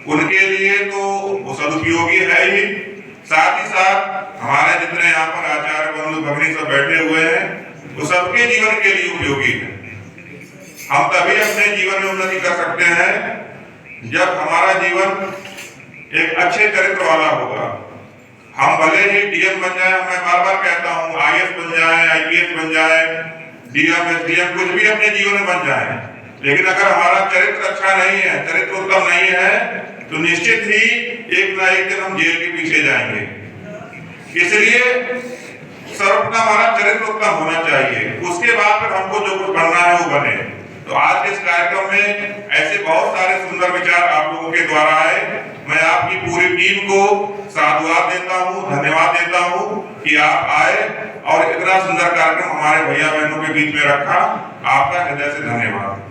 S1: उनके लिए तो वो सदुपयोगी है ही, साथ ही साथ हमारे जितने यहाँ पर आचार्य बंधु भगिनी सब बैठे हुए हैं वो सबके जीवन के लिए उपयोगी है। हम तभी अपने जीवन में उन्नति कर सकते हैं जब हमारा जीवन एक अच्छे चरित्र वाला होगा। हम भले ही डीएम बन जाए, मैं बार बार कहता हूँ आईएएस बन जाए, आईपीएस बन जाए, डीएम एसडीएम कुछ भी अपने जीवन में बन जाए, लेकिन अगर हमारा चरित्र अच्छा नहीं है, चरित्र उत्तम नहीं है, तो निश्चित ही एक ना एक दिन हम जेल के पीछे जाएंगे। इसलिए सर्वप्रथम हमारा चरित्र उत्तम होना चाहिए, उसके बाद फिर हमको जो कुछ बनना है वो बने। तो आज के इस कार्यक्रम में ऐसे बहुत सारे सुंदर विचार आप लोगों के द्वारा आए। मैं आपकी पूरी टीम को साधुवाद देता हूँ, धन्यवाद देता हूँ कि आप आए और इतना सुंदर कार्यक्रम हमारे भैया बहनों के बीच में रखा। आपका हृदय से धन्यवाद।